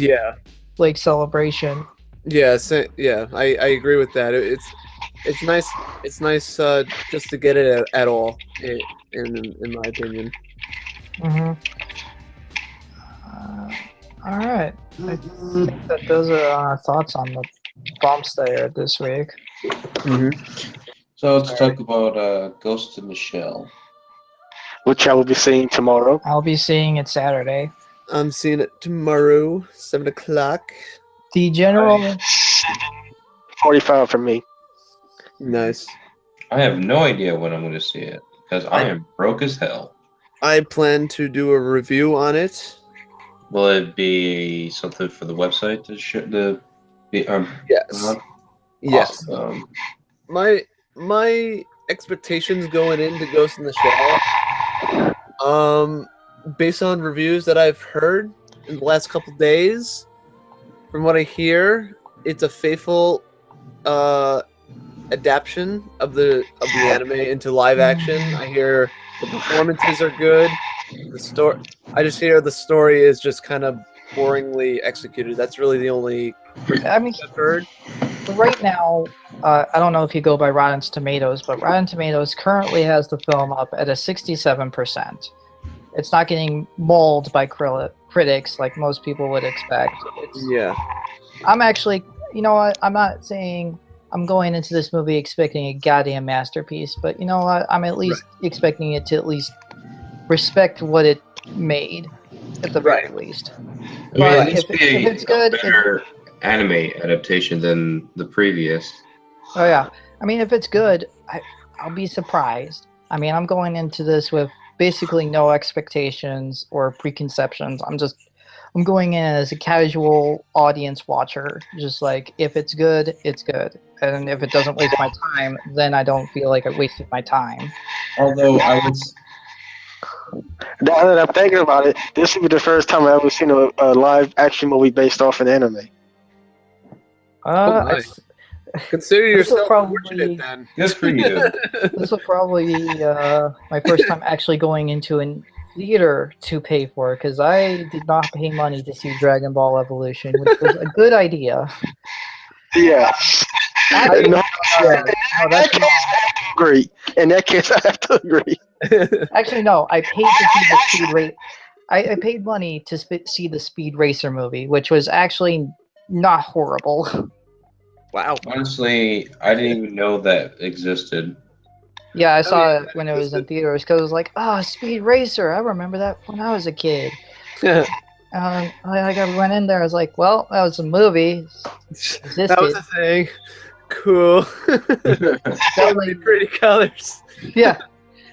celebration. Yeah, I agree with that. It's nice. It's nice just to get it at all, in my opinion. All right, I think that those are our thoughts on the bumps there this week. So let's talk about Ghost in the Shell, which I will be seeing tomorrow. I'll be seeing it Saturday. I'm seeing it tomorrow, 7 o'clock. The general 45 for me. Nice. I have no idea when I'm going to see it, because I am broke as hell. I plan to do a review on it. Will it be something for the website to Yes. Yes. Awesome. My expectations going into Ghost in the Shell, based on reviews that I've heard in the last couple days, from what I hear, it's a faithful adaptation of the anime into live action. I hear the performances are good. I just hear the story is just kind of boringly executed. That's really the only I've heard. Right now, I don't know if you go by Rotten Tomatoes, but Rotten Tomatoes currently has the film up at a 67%. It's not getting mauled by critics like most people would expect. I'm actually, you know what? I'm not saying I'm going into this movie expecting a goddamn masterpiece, but you know what? I'm at least expecting it to at least respect what it made, at the very least. I mean, But at least if be it's good, a better anime adaptation than the previous. oh yeah, I mean, if it's good, I'll be surprised. I mean, I'm going into this with basically no expectations or preconceptions. I'm going in as a casual audience watcher. Just like, if it's good, it's good. And if it doesn't waste my time, then I don't feel like I wasted my time. Although I would, Now that I'm thinking about it, this would be the first time I've ever seen a live action movie based off an anime. my. Consider This will yourself probably- fortunate then. good for you. This will probably be my first time actually going into a theater to pay for it, because I did not pay money to see Dragon Ball Evolution, which was a good idea. Yeah. Actually, No, no, that's wrong. agree. In that case, I have to agree. Actually, no. I paid to see the Speed Race. I paid money to see the Speed Racer movie, which was actually not horrible. Wow. Honestly, I didn't even know that existed. Yeah, I saw yeah, it when it was in theaters because it was like, oh, Speed Racer. I remember that when I was a kid. I went in there. I was like, well, that was a movie. That was a thing. Cool. So many pretty colors. Yeah,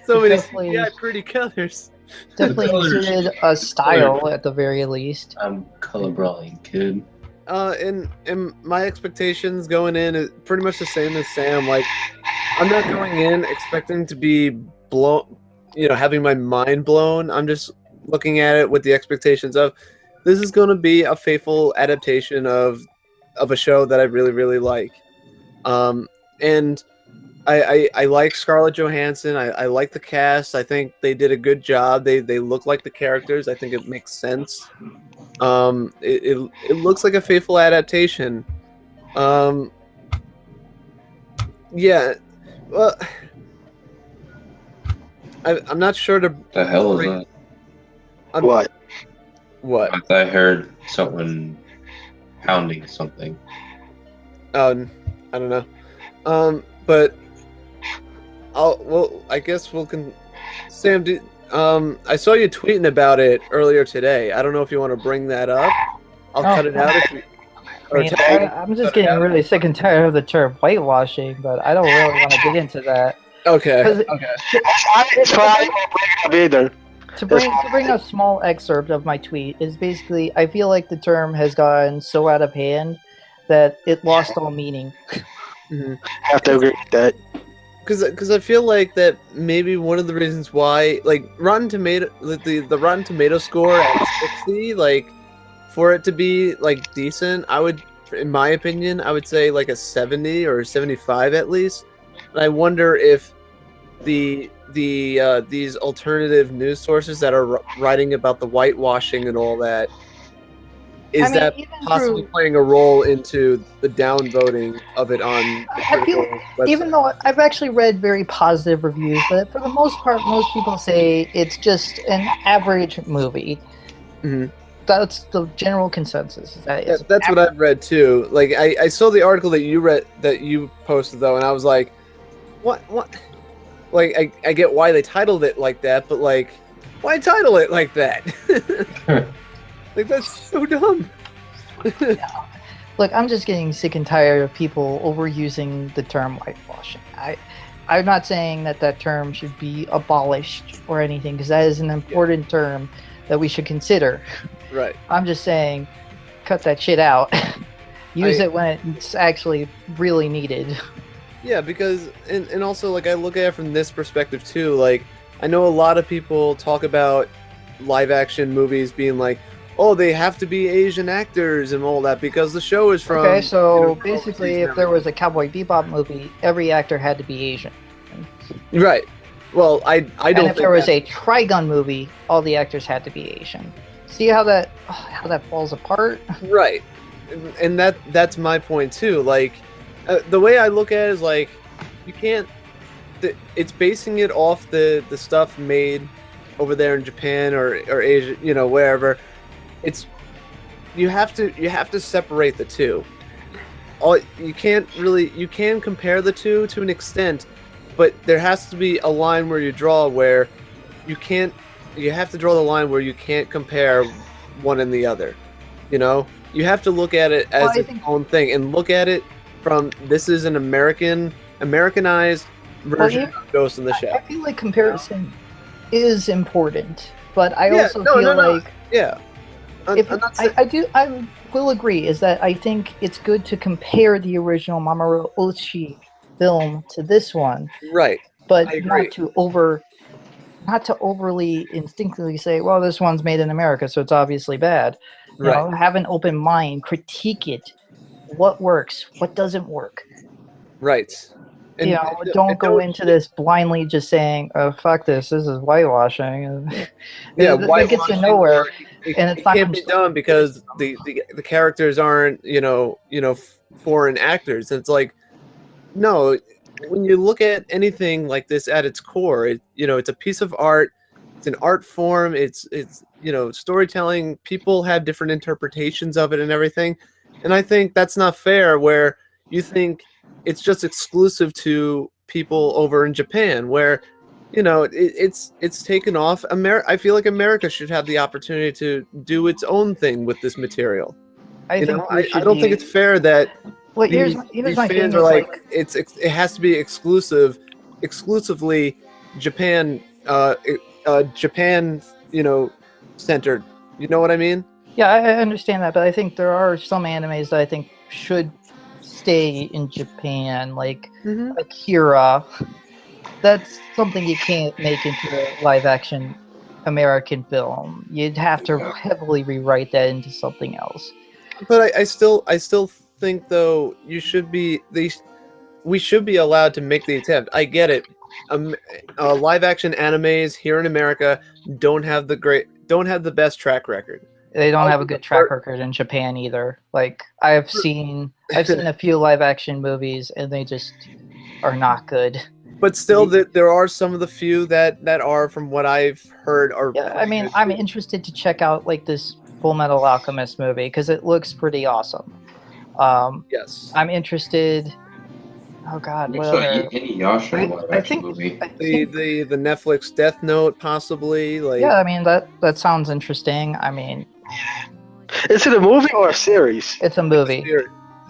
So many Definitely. CGI pretty colors. definitely colors. exuded a style at the very least. I'm colorblind, kid. And my expectations going in is pretty much the same as Sam. Like, I'm not going in expecting to be blown, having my mind blown. I'm just looking at it with the expectations of this is going to be a faithful adaptation of a show that I really, really like. And I like Scarlett Johansson. I like the cast. I think they did a good job. They look like the characters. I think it makes sense. It looks like a faithful adaptation. Yeah. Well, I'm not sure to. The hell is that? What? What? I heard someone pounding something. I don't know. But I guess Sam, I saw you tweeting about it earlier today. I don't know if you want to bring that up. I'll cut it out if you. I mean, I'm just getting really sick and tired of the term whitewashing, but I don't really want to get into that. Okay. I tried to bring it up either. To bring a small excerpt of my tweet is basically, I feel like the term has gotten so out of hand that it lost all meaning. Mm-hmm. I have to agree with that. Because I feel like that maybe one of the reasons why, like, Rotten Tomato, the Rotten Tomato score at 60, like, for it to be like decent, I would, in my opinion, I would say like a 70 or 75 at least. And I wonder if these alternative news sources that are writing about the whitewashing and all that, is that possibly playing a role into the downvoting of it on I feel, even though I've actually read very positive reviews, but for the most part, most people say it's just an average movie. Mm-hmm. That's the general consensus. That's what I've read too. Like, I saw the article that you posted though, and I was like, what? Like, I get why they titled it like that, but like, why title it like that? Like, that's so dumb. Yeah. Look, I'm just getting sick and tired of people overusing the term whitewashing. I'm not saying that term should be abolished or anything, because that is an important term that we should consider. Right. I'm just saying, cut that shit out. Use it when it's actually really needed. Yeah, because, and also, like, I look at it from this perspective too. Like, I know a lot of people talk about live action movies being like, oh, they have to be Asian actors and all that because the show is from... Okay, so basically, if there was a Cowboy Bebop movie, every actor had to be Asian. Right. Well, I don't think And if there was a Trigun movie, all the actors had to be Asian. See how that falls apart? Right. And that's my point too. Like, the way I look at it is like, you can't... It's basing it off the stuff made over there in Japan or Asia, wherever. you have to separate the two. You can compare the two to an extent, but there has to be a line where you draw where you have to draw the line where you can't compare one and the other. You know, you have to look at it as its own thing and look at it from this is an Americanized version of Ghost in the Shell. I feel like comparison is important, but I also feel like I will agree is that I think it's good to compare the original Mamoru Oshii film to this one, right? But not to overly instinctively say, well, this one's made in America, so it's obviously bad. You know, have an open mind, critique it. What works? What doesn't work? Right. And, you know, don't go into this blindly just saying, "Oh, fuck this! This is whitewashing." It gets you nowhere, and it's not can't be done because the characters aren't foreign actors. It's like, no, when you look at anything like this at its core, it's a piece of art. It's an art form. It's storytelling. People have different interpretations of it and everything, and I think that's not fair. Where you think it's just exclusive to people over in Japan, where it's taken off. I feel like America should have the opportunity to do its own thing with this material. I don't think it's fair that here's my fans are like it has to be exclusively Japan centered. You know what I mean? Yeah, I understand that, but I think there are some animes that I think should stay in Japan, like Akira. That's something you can't make into a live-action American film. You'd have to heavily rewrite that into something else. But I still think though we should be allowed to make the attempt. I get it. Live-action animes here in America don't have the best track record. They don't have a good track record in Japan either. Like I've seen a few live action movies and they just are not good. But still, there are some of the few that are, from what I've heard, are. Yeah, I mean, I'm interested to check out like this Full Metal Alchemist movie because it looks pretty awesome. Yes. I'm interested. Oh God, Inuyasha live action movie. The Netflix Death Note, possibly. Like. Yeah, I mean that sounds interesting. I mean. Is it a movie or a series? It's a movie.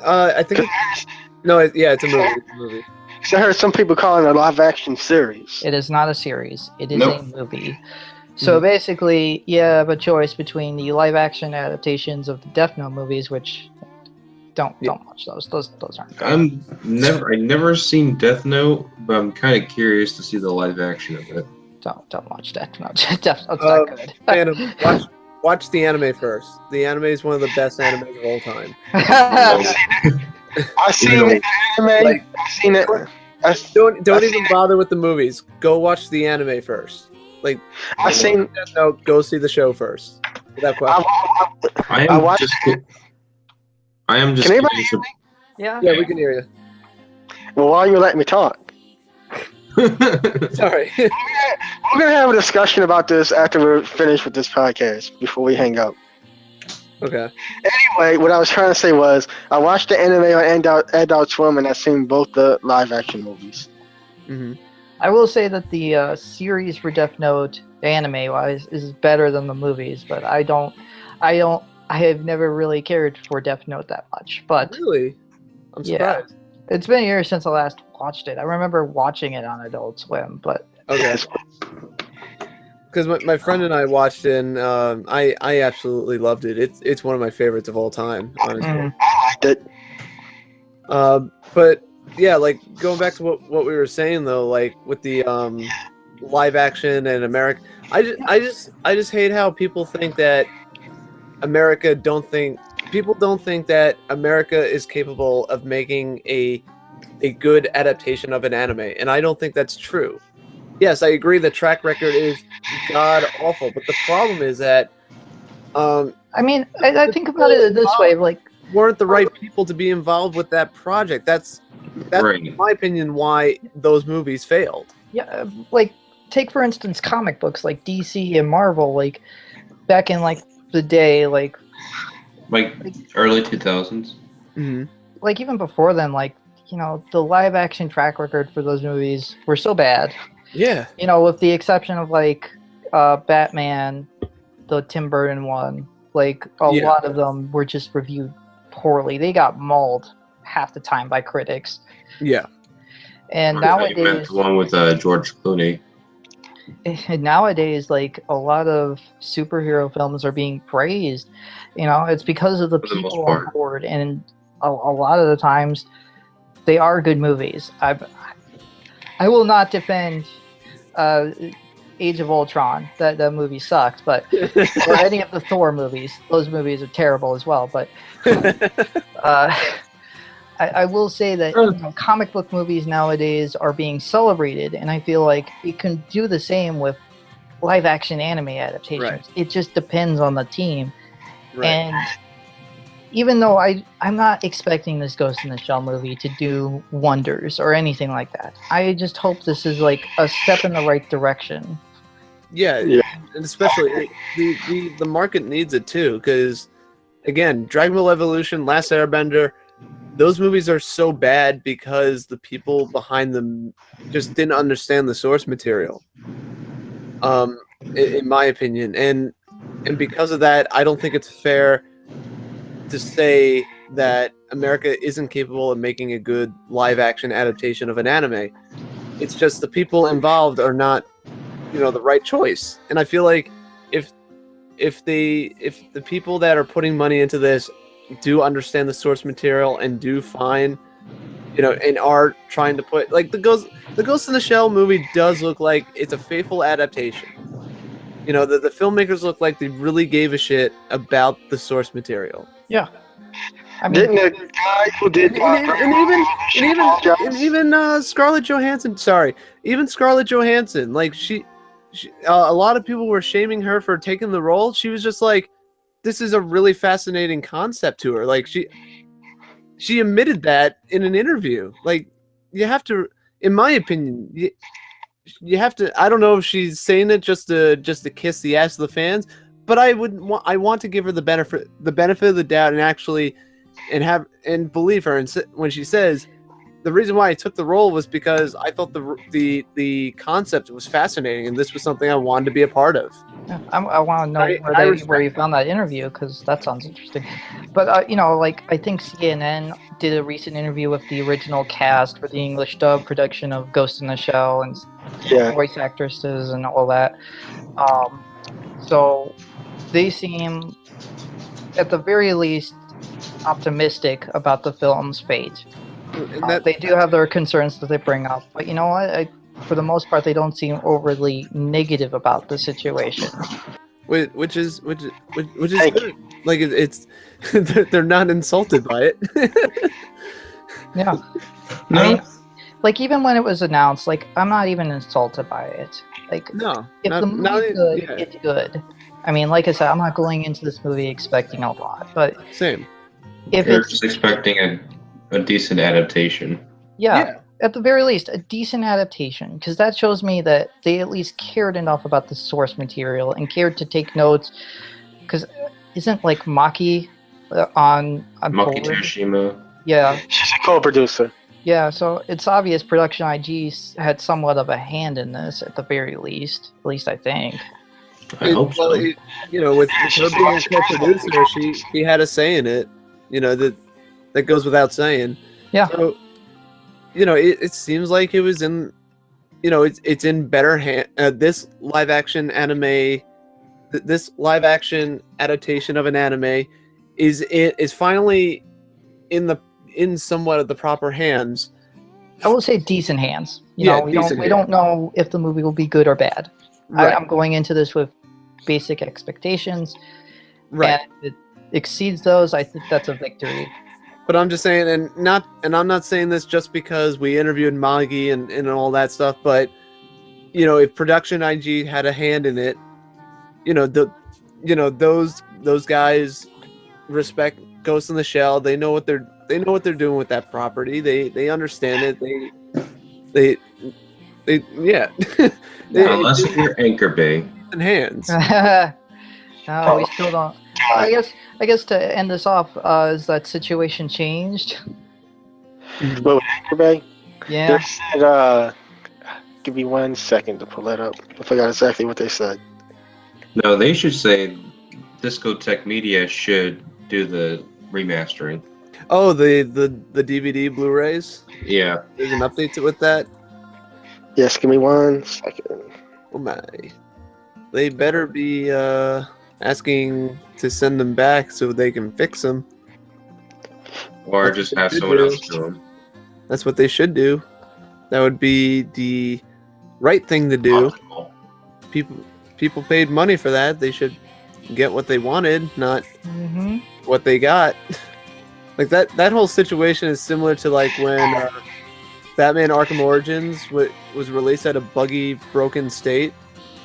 I think it's a movie. It's a movie. I heard some people calling it a live-action series. It is not a series. It is a movie. So basically, you have a choice between the live-action adaptations of the Death Note movies, which don't watch those. Those aren't good. I've never seen Death Note, but I'm kind of curious to see the live action of it. Don't watch Death Note. Death Note's not good. Phantom, watch the anime first. The anime is one of the best animes of all time. I've seen the anime. I've seen it. Don't even bother with the movies. Go watch the anime first. Like I've seen. No, go see the show first. Without question. I am just. Can anybody hear me? Yeah, we can hear you. Well, why are you letting me talk? Sorry. We're gonna have a discussion about this after we're finished with this podcast. Before we hang up. Okay. Anyway, what I was trying to say was I watched the anime on Adult Swim and I've seen both the live action movies. Mm-hmm. I will say that the series for Death Note, anime wise, is better than the movies, but I have never really cared for Death Note that much. But really, I'm surprised. Yeah, it's been a year since I last watched it. I remember watching it on Adult Swim, but okay. Because my friend and I watched it, and I absolutely loved it. It's one of my favorites of all time, honestly. I liked it. But yeah, like going back to what we were saying though, like with the live action and America, I just hate how people think that people don't think that America is capable of making a good adaptation of an anime, and I don't think that's true. Yes, I agree the track record is god awful, but the problem is that I mean, I think about it this way, like weren't the right people to be involved with that project. That's right. in my opinion why those movies failed. Yeah, like take for instance comic books like DC and Marvel, like back in like the day, like Like early 2000s. Mm-hmm. Like even before then, like, you know, the live action track record for those movies were so bad. Yeah. You know, with the exception of like Batman, the Tim Burton one, like a lot of them were just reviewed poorly. They got mauled half the time by critics. Yeah. And You meant nowadays, the one with George Clooney. like a lot of superhero films are being praised. You know, it's because of the For the most people on part. board, and a lot of the times they are good movies. I will not defend Age of Ultron. That movie sucked, but or any of the Thor movies. Those movies are terrible as well. But I will say that you know, comic book movies nowadays are being celebrated, and I feel like you can do the same with live action anime adaptations. Right. It just depends on the team. Right. And even though I'm not expecting this Ghost in the Shell movie to do wonders or anything like that, I just hope this is like a step in the right direction. Yeah. And especially the market needs it too, because again, Dragon Ball Evolution, Last Airbender, those movies are so bad because the people behind them just didn't understand the source material. In my opinion, and because of that, I don't think it's fair to say that America isn't capable of making a good live action adaptation of an anime. It's just the people involved are not, you know, the right choice. And I feel like if the people that are putting money into this do understand the source material and do find, you know, and are trying to put like the Ghost in the Shell movie does look like it's a faithful adaptation. You know, the filmmakers look like they really gave a shit about the source material. Yeah, I mean, Didn't the guy who did and even Scarlett Johansson. Sorry, even Scarlett Johansson. Like she a lot of people were shaming her for taking the role. She was just like, this is a really fascinating concept to her. Like she admitted that in an interview. Like you have to, in my opinion, you have to. I don't know if she's saying it just to kiss the ass of the fans, but I want to give her the benefit of the doubt and actually and believe her when she says the reason why I took the role was because I thought the concept was fascinating and this was something I wanted to be a part of. I want to know where you found that interview, because that sounds interesting. But you know, like I think CNN did a recent interview with the original cast for the English dub production of Ghost in the Shell and voice actresses and all that. So they seem, at the very least, optimistic about the film's fate. They do have their concerns that they bring up, but you know what? For the most part, they don't seem overly negative about the situation. Which is good. Like it's they're not insulted by it. Yeah. I mean, like even when it was announced, like I'm not even insulted by it. Like if the movie's good, it's good. I mean, like I said, I'm not going into this movie expecting a lot, but same. If you're just expecting a decent adaptation. Yeah, at the very least, a decent adaptation, because that shows me that they at least cared enough about the source material and cared to take notes. Because isn't like Maki on Maki board? Tashima? Yeah, she's a co-producer. Yeah, so it's obvious Production IG had somewhat of a hand in this, at the very least. At least I think. I hope so. You know, with her being a co-producer, she had a say in it. You know, that goes without saying. Yeah. So, you know, it seems like it was in, you know, it's in better hand. This live action anime, this live action adaptation of an anime, is finally in somewhat of the proper hands. I will say decent hands. You know, we don't know if the movie will be good or bad. Right. I'm going into this with basic expectations. Right. And if it exceeds those, I think that's a victory. But I'm just saying, and I'm not saying this just because we interviewed Magi and all that stuff, but you know, if Production IG had a hand in it, you know, those guys respect Ghost in the Shell. They know what they're doing with that property. They understand it. They yeah. Unless you're Anchor Bay. In hands. No, we still don't. I guess to end this off, is that situation changed? What with Anchor Bay? Yeah. They said, give me 1 second to pull that up. I forgot exactly what they said. No, they should say Discotech Media should do the remastering. Oh, the DVD Blu-rays. Yeah. There's an update with that. Yes, give me 1 second. Oh my! They better be asking to send them back so they can fix them. Or That's just what have they someone do. else do them. That's what they should do. That would be the right thing to do. People paid money for that. They should get what they wanted, not Mm-hmm. what they got. Like that whole situation is similar to like when Batman Arkham Origins was released at a buggy, broken state,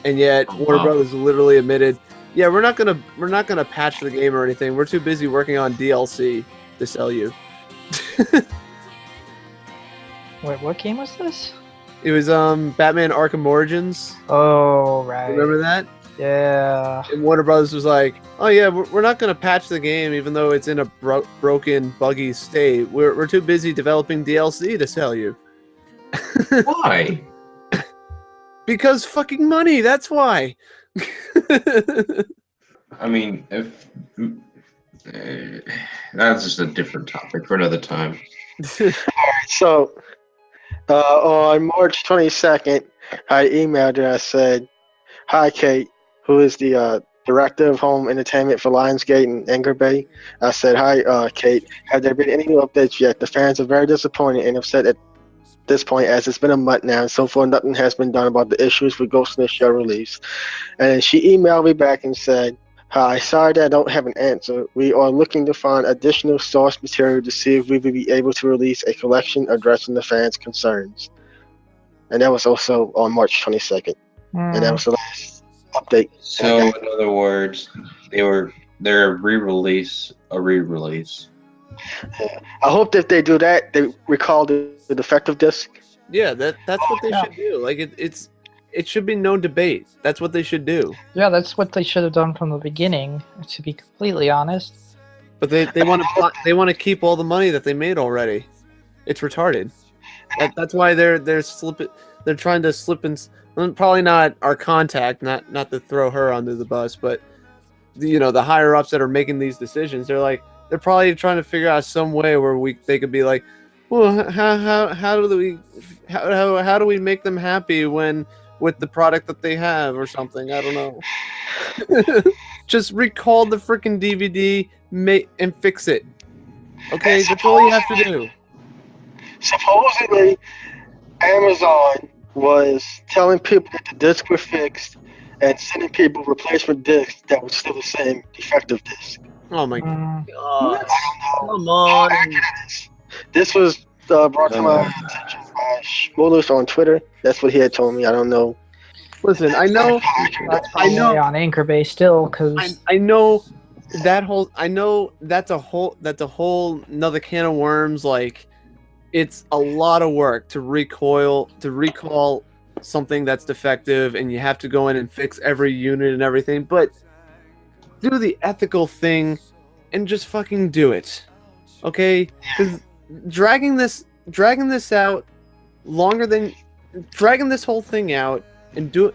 and yet Warner Brothers literally admitted, "Yeah, we're not gonna patch the game or anything. We're too busy working on DLC to sell you." Wait, what game was this? It was Batman Arkham Origins. Oh, right. Remember that? Yeah. And Warner Brothers was like, "Oh yeah, we're not gonna patch the game even though it's in a broken, buggy state. We're too busy developing DLC to sell you." Why? Because fucking money. That's why. I mean, if that's just a different topic for another time. So, on March 22nd, I emailed her. I said, "Hi, Kate, who is the director of home entertainment for Lionsgate and Anchor Bay." I said, "Hi, Kate. Have there been any new updates yet? The fans are very disappointed and upset at this point, as it's been a month now, and so far nothing has been done about the issues with Ghost in the Shell release." And then she emailed me back and said, "Hi, sorry that I don't have an answer. We are looking to find additional source material to see if we will be able to release a collection addressing the fans' concerns." And that was also on March 22nd. And that was the last update. So, in other words, they're re-release a re-release. I hope that if they do that, they recall the defective disc. Yeah, that's what they should do. Like it should be no debate. That's what they should do. Yeah, that's what they should have done from the beginning, to be completely honest. But they want to keep all the money that they made already. It's retarded. That's why they're slipping. They're trying to slip in. Probably not our contact, not to throw her under the bus, but the higher ups that are making these decisions. They're probably trying to figure out some way where they could be like, well, how do we make them happy with the product that they have or something? I don't know. Just recall the freaking DVD and fix it. Okay, that's all you have to do. Supposedly, Amazon was telling people that the discs were fixed and sending people replacement discs that were still the same defective disc. Oh my god! Come on! This was brought to my attention by Schmollers on Twitter. That's what he had told me. I don't know. Listen, I know. That's probably on Anchor Bay still, because I know that whole. I know that's a whole another can of worms. Like, it's a lot of work to recall something that's defective, and you have to go in and fix every unit and everything. But do the ethical thing and just fucking do it, okay? Because dragging this out longer than dragging this whole thing out and your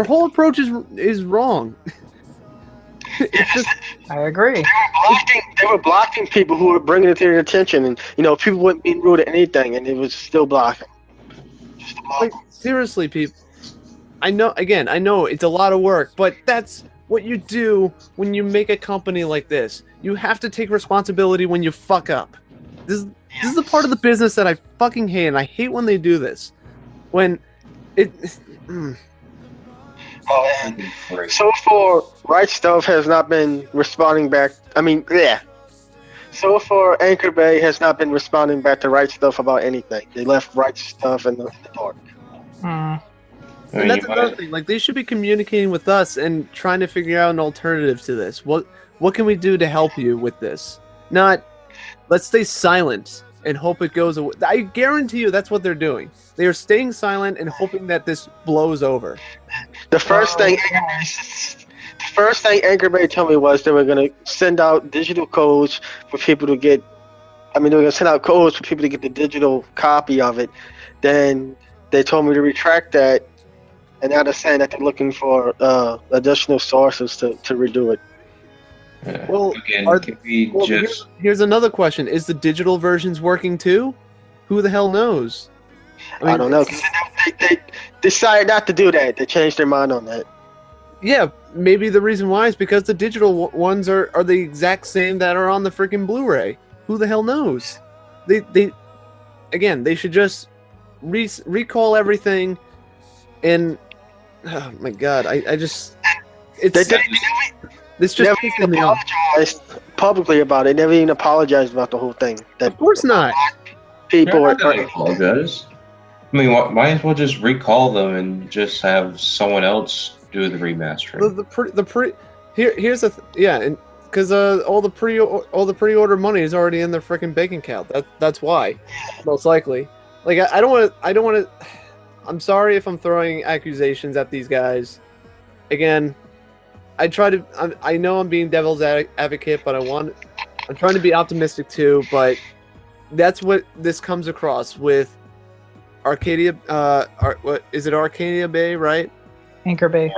whole approach is wrong. It's just, I agree. They were blocking people who were bringing it to their attention, and people weren't being rude to anything, and it was still blocking. like, seriously, people. I know it's a lot of work, but that's what you do when you make a company like this. You have to take responsibility when you fuck up. This is the part of the business that I fucking hate, and I hate when they do this. When it. So far, Right Stuff has not been responding back. So far, Anchor Bay has not been responding back to Right Stuff about anything. They left Right Stuff in the dark. And that's another thing. Like, they should be communicating with us and trying to figure out an alternative to this. What can we do to help you with this? Not, let's stay silent and hope it goes away. I guarantee you that's what they're doing. They are staying silent and hoping that this blows over. The first thing first thing Anchor Bay told me was they were gonna send out digital codes for people to get. I mean, they were gonna send out codes for people to get the digital copy of it. Then they told me to retract that, and now they're saying that they're looking for additional sources to redo it. Well, again, are- can we Well, just here's another question: is the digital versions working too? Who the hell knows? I don't know. 'Cause they decided not to do that. They changed their mind on that. Yeah, maybe the reason why is because the digital ones are the exact same that are on the freaking Blu-ray. Who the hell knows? They should just recall everything. And oh my god, I just it's this just Never pisses even me off. apologized publicly about it. Never even apologized about the whole thing. That Of course not. people Yeah, are. I'm not gonna apologize. I mean, might as well just recall them and just have someone else do the remastering. Here's the and because all the pre-order money is already in their freaking bank account. That's why, most likely. Like I don't want to. I'm sorry if I'm throwing accusations at these guys. Again, I know I'm being devil's advocate, but I'm trying to be optimistic too. But that's what this comes across with Arcadia. What is it? Arcadia Bay, right? Anchor Bay.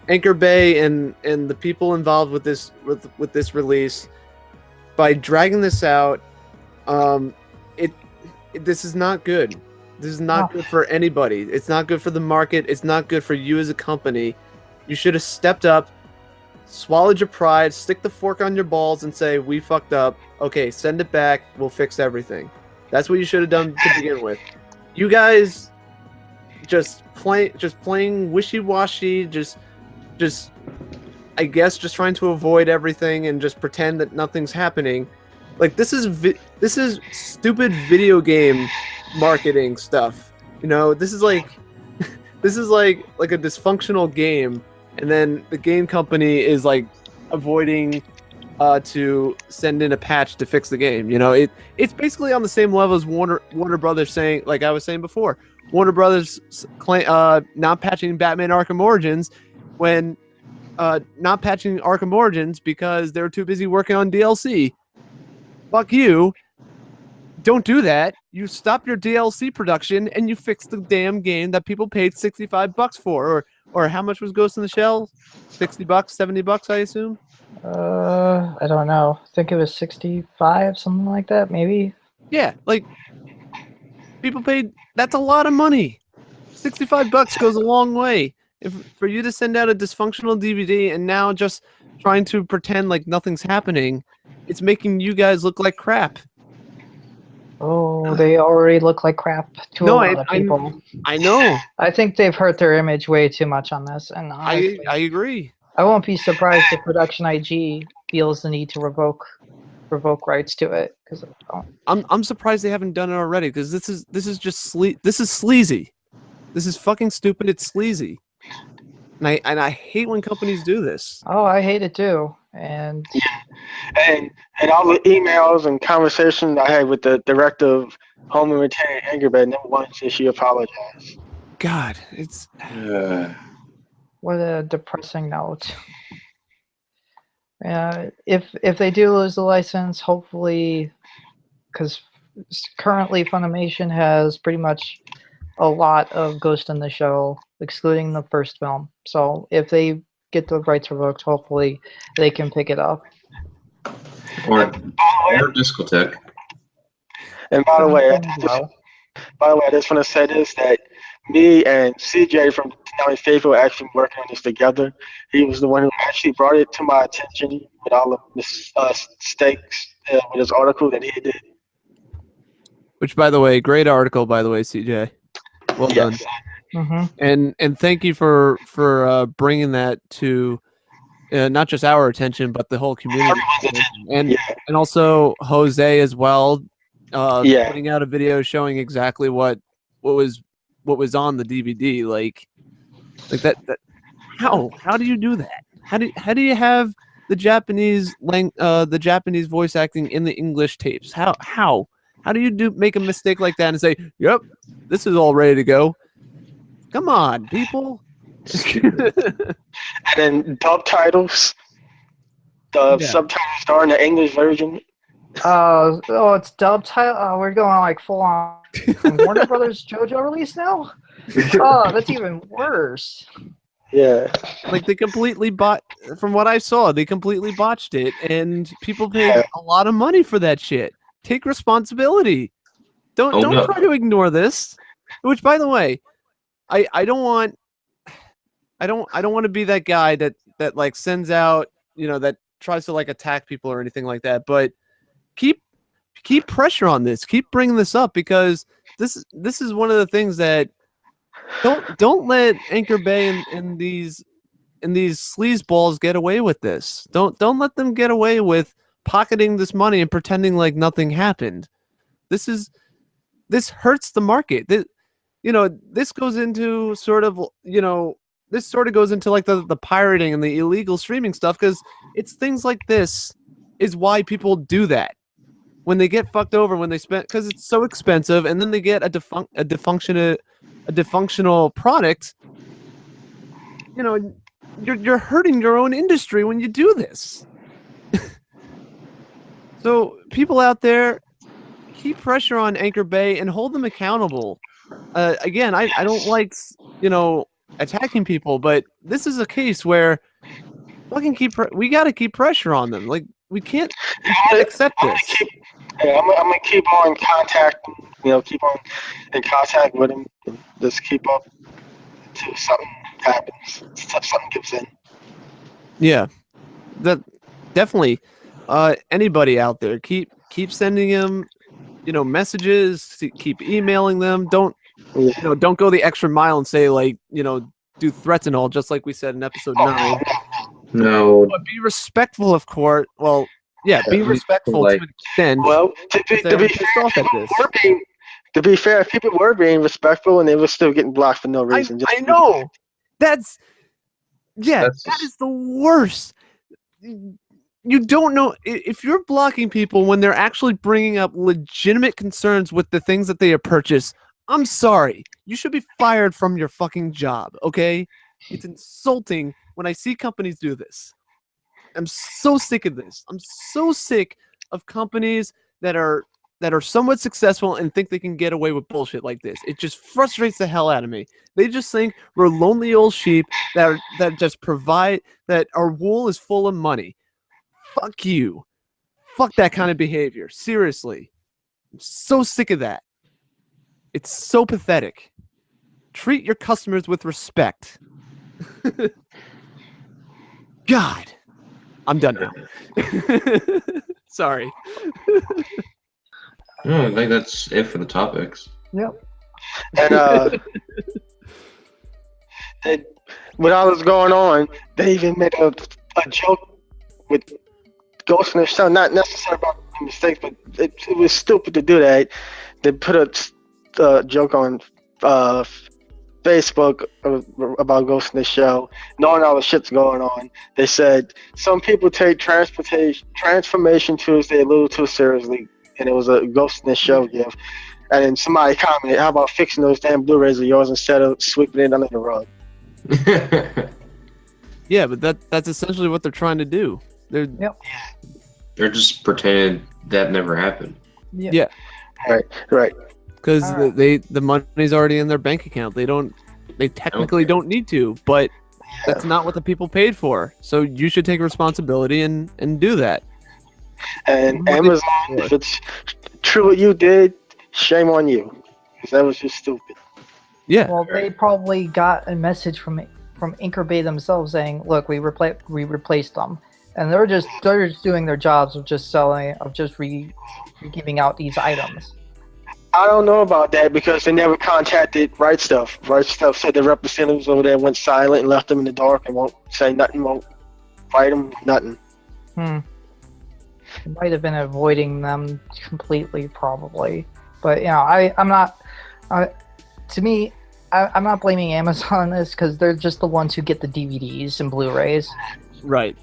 Anchor Bay and the people involved with this release, by dragging this out, this is not good. This is not good for anybody. It's not good for the market. It's not good for you as a company. You should have stepped up, swallowed your pride, stick the fork on your balls, and say, "We fucked up. Okay, send it back. We'll fix everything." That's what you should have done to begin with. You guys just playing wishy-washy, just I guess just trying to avoid everything and just pretend that nothing's happening. Like this is stupid video game marketing stuff. You know, this is like a dysfunctional game, and then the game company is like avoiding to send in a patch to fix the game. You know, it's basically on the same level as Warner Brothers saying, like I was saying before, Warner Brothers not patching Batman Arkham Origins when not patching Arkham Origins because they were too busy working on DLC. Fuck you. Don't do that. You stop your DLC production and you fix the damn game that people paid $65 for, or how much was Ghost in the Shell? $60, $70, I assume. I don't know. I think it was 65, something like that, maybe. Yeah, like people paid. That's a lot of money. $65 goes a long way. For you to send out a dysfunctional DVD and now just trying to pretend like nothing's happening, it's making you guys look like crap. Oh, they already look like crap to a lot of people. I know. I think they've hurt their image way too much on this, and honestly, I agree. I won't be surprised if Production IG feels the need to revoke rights to it, because I'm surprised they haven't done it already, because this is just this is sleazy. This is fucking stupid. It's sleazy. And I hate when companies do this. Oh, I hate it too. And all the emails and conversations I had with the director of Home and Retirement Anchor Bay, never once did she apologize. God, it's what a depressing note. If they do lose the license, hopefully, because currently Funimation has pretty much a lot of Ghost in the Shell, excluding the first film. So if they get the rights revoked, hopefully they can pick it up. Or Discotheque. And by the way, I just want to say this, that me and CJ from Toonami Faithful were actually working on this together. He was the one who actually brought it to my attention with all of the mistakes with his article that he did. Which, by the way, great article, by the way, CJ. Well done. Mm-hmm. And thank you for bringing that to not just our attention, but the whole community, and also Jose as well, putting out a video showing exactly what was on the DVD, like that. How do you do that? How do you have the Japanese voice acting in the English tapes? How do you make a mistake like that and say, "Yep, this is all ready to go"? Come on, people. And then dub titles. The subtitles are in the English version. It's dub title. We're going like full on Warner Brothers JoJo release now. Oh, that's even worse. Yeah. Like they completely from what I saw, they completely botched it, and people paid a lot of money for that shit. Take responsibility. Don't try to ignore this. Which, by the way, I don't want to be that guy that like sends out, that tries to like attack people or anything like that. But keep pressure on this. Keep bringing this up, because this is one of the things that don't let Anchor Bay and these sleazeballs get away with this. Don't let them get away with pocketing this money and pretending like nothing happened. This hurts the market. This goes into sort of goes into like the pirating and the illegal streaming stuff, because it's things like this is why people do that. When they get fucked over, when they spend, because it's so expensive, and then they get a dysfunctional product. You're hurting your own industry when you do this. So people out there, keep pressure on Anchor Bay and hold them accountable. Again, I don't like attacking people, but this is a case where fucking we got to keep pressure on them. Like we can't accept this. I'm gonna keep on contacting, keep on in contact with him. And just keep up until something happens, something gives in. Yeah, that definitely. Anybody out there, keep sending him, messages. Keep emailing them. Don't go the extra mile and say like, do threats and all, just like we said in episode 9. No. But be respectful of court. Well, yeah, be respectful to an extent. Well, to be fair, people were being respectful, and they were still getting blocked for no reason. I know. That is the worst. You don't know if you're blocking people when they're actually bringing up legitimate concerns with the things that they have purchased. I'm sorry. You should be fired from your fucking job, okay? It's insulting when I see companies do this. I'm so sick of this. I'm so sick of companies that are somewhat successful and think they can get away with bullshit like this. It just frustrates the hell out of me. They just think we're lonely old sheep that just provide that our wool is full of money. Fuck you. Fuck that kind of behavior. Seriously. I'm so sick of that. It's so pathetic. Treat your customers with respect. God. I'm done now. Sorry. No, I think that's it for the topics. Yep. And when all was going on, they even made a joke with Ghost in the Shell. Not necessarily about mistakes, but it was stupid to do that. They put a joke on Facebook about Ghost in the Shell, knowing all the shit's going on. They said some people take Transformation Tuesday a little too seriously, and it was a Ghost in the Shell gift. And then somebody commented, "How about fixing those damn Blu-rays of yours instead of sweeping it under the rug?" Yeah, but that's essentially what they're trying to do. They're just pretending that never happened. Yeah. Right. Because the money's already in their bank account. They technically don't need to, but that's not what the people paid for. So you should take responsibility and do that. And Amazon, if it's true what you did, shame on you, because that was just stupid. Yeah. Well, they probably got a message from Anchor Bay themselves saying, "Look, we replaced them," and they're just doing their jobs of just selling, of just giving out these items. I don't know about that, because they never contacted Right Stuff. Right Stuff said the representatives over there went silent and left them in the dark and won't say nothing, won't fight them, nothing. It might have been avoiding them completely, probably. But I'm not. To me, I'm not blaming Amazon on this, because they're just the ones who get the DVDs and Blu-rays. Right.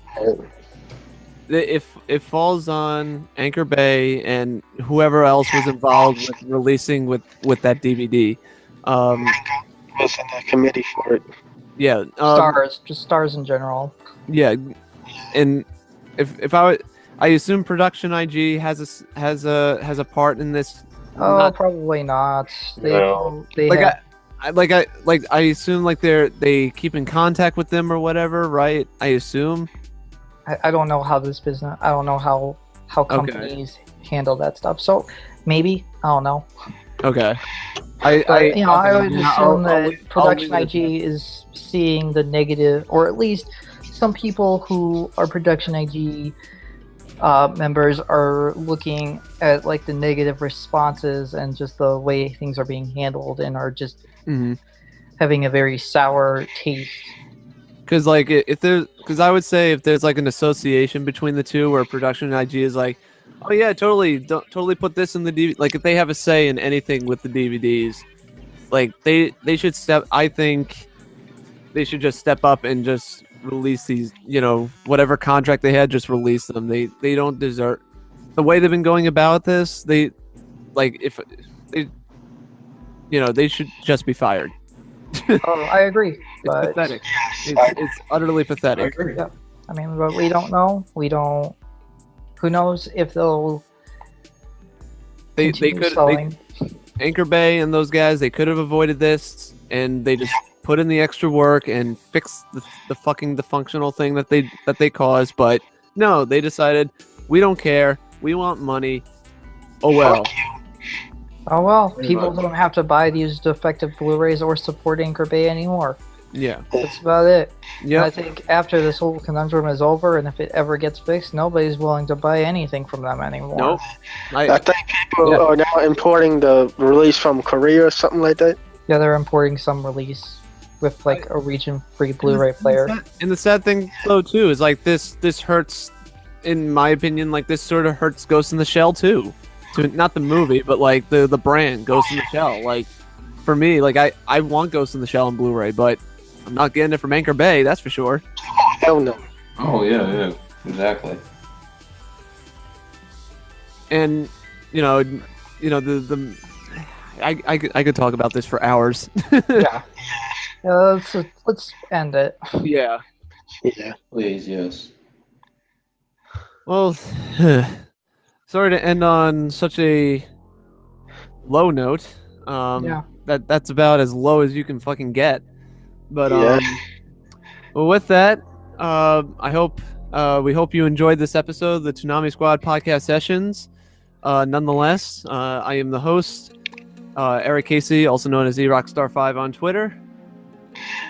It falls on Anchor Bay and whoever else was involved with releasing with that DVD. Was in the committee for it. Yeah. Stars, just stars in general. Yeah, and if I assume production IG has a part in this. Oh, probably not. They like have, I assume like they keep in contact with them or whatever, right? I assume. I don't know how this business. I don't know how companies handle that stuff. So maybe I don't know. Okay. I would assume that I'll production leave it at IG is seeing the negative, or at least some people who are production IG members are looking at like the negative responses and just the way things are being handled, and are just having a very sour taste. Because like because I would say if there's like an association between the two, where production IG is like, oh yeah, totally put this in the DVD. Like if they have a say in anything with the DVDs, like they should step. I think they should just step up and just release these. Whatever contract they had, just release them. They don't deserve the way they've been going about this. They if they they should just be fired. I agree. It's But pathetic. It's utterly pathetic. yeah, I mean, but we don't know. We don't. Who knows if they'll They continue could selling. Anchor Bay and those guys, they could have avoided this, and they just put in the extra work and fix the fucking dysfunctional thing that they caused. But no, they decided we don't care. We want money. Oh well. Oh well, Pretty people much. don't have to buy these defective Blu-rays or support Anchor Bay anymore. Yeah. That's about it. Yeah. I think after this whole conundrum is over, and if it ever gets fixed, nobody's willing to buy anything from them anymore. Nope. I think people are now importing the release from Korea or something like that. Yeah, they're importing some release with like a region-free Blu-ray player. And the sad thing though too is like this hurts, in my opinion, like this sort of hurts Ghost in the Shell too. Not the movie, but like the brand Ghost in the Shell. Like for me, like I want Ghost in the Shell on Blu-ray, but I'm not getting it from Anchor Bay, that's for sure. Hell no. Oh yeah, exactly. And I could talk about this for hours. Yeah. Let's end it. Yeah. Yeah. Please, yes. Well, sorry to end on such a low note. Yeah. That's about as low as you can fucking get. But Yeah. well, with that, we hope you enjoyed this episode of the Toonami Squad podcast sessions. Nonetheless, I am the host, Eric Casey, also known as eRockstar5 on Twitter.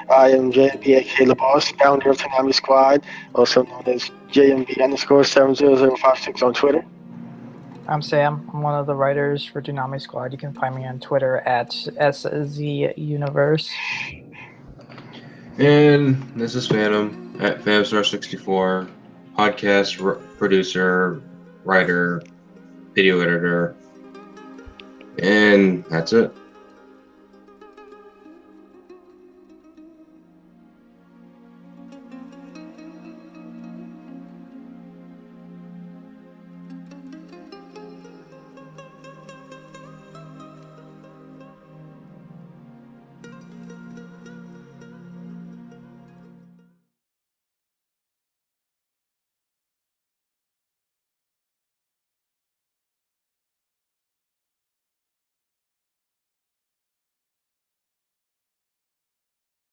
I am JMB, the boss, founder of Toonami Squad, also known as JMB_70056 on Twitter. I'm Sam. I'm one of the writers for Toonami Squad. You can find me on Twitter at SZUniverse. And this is Phantom at PhantomStar64, podcast producer, writer, video editor, and that's it.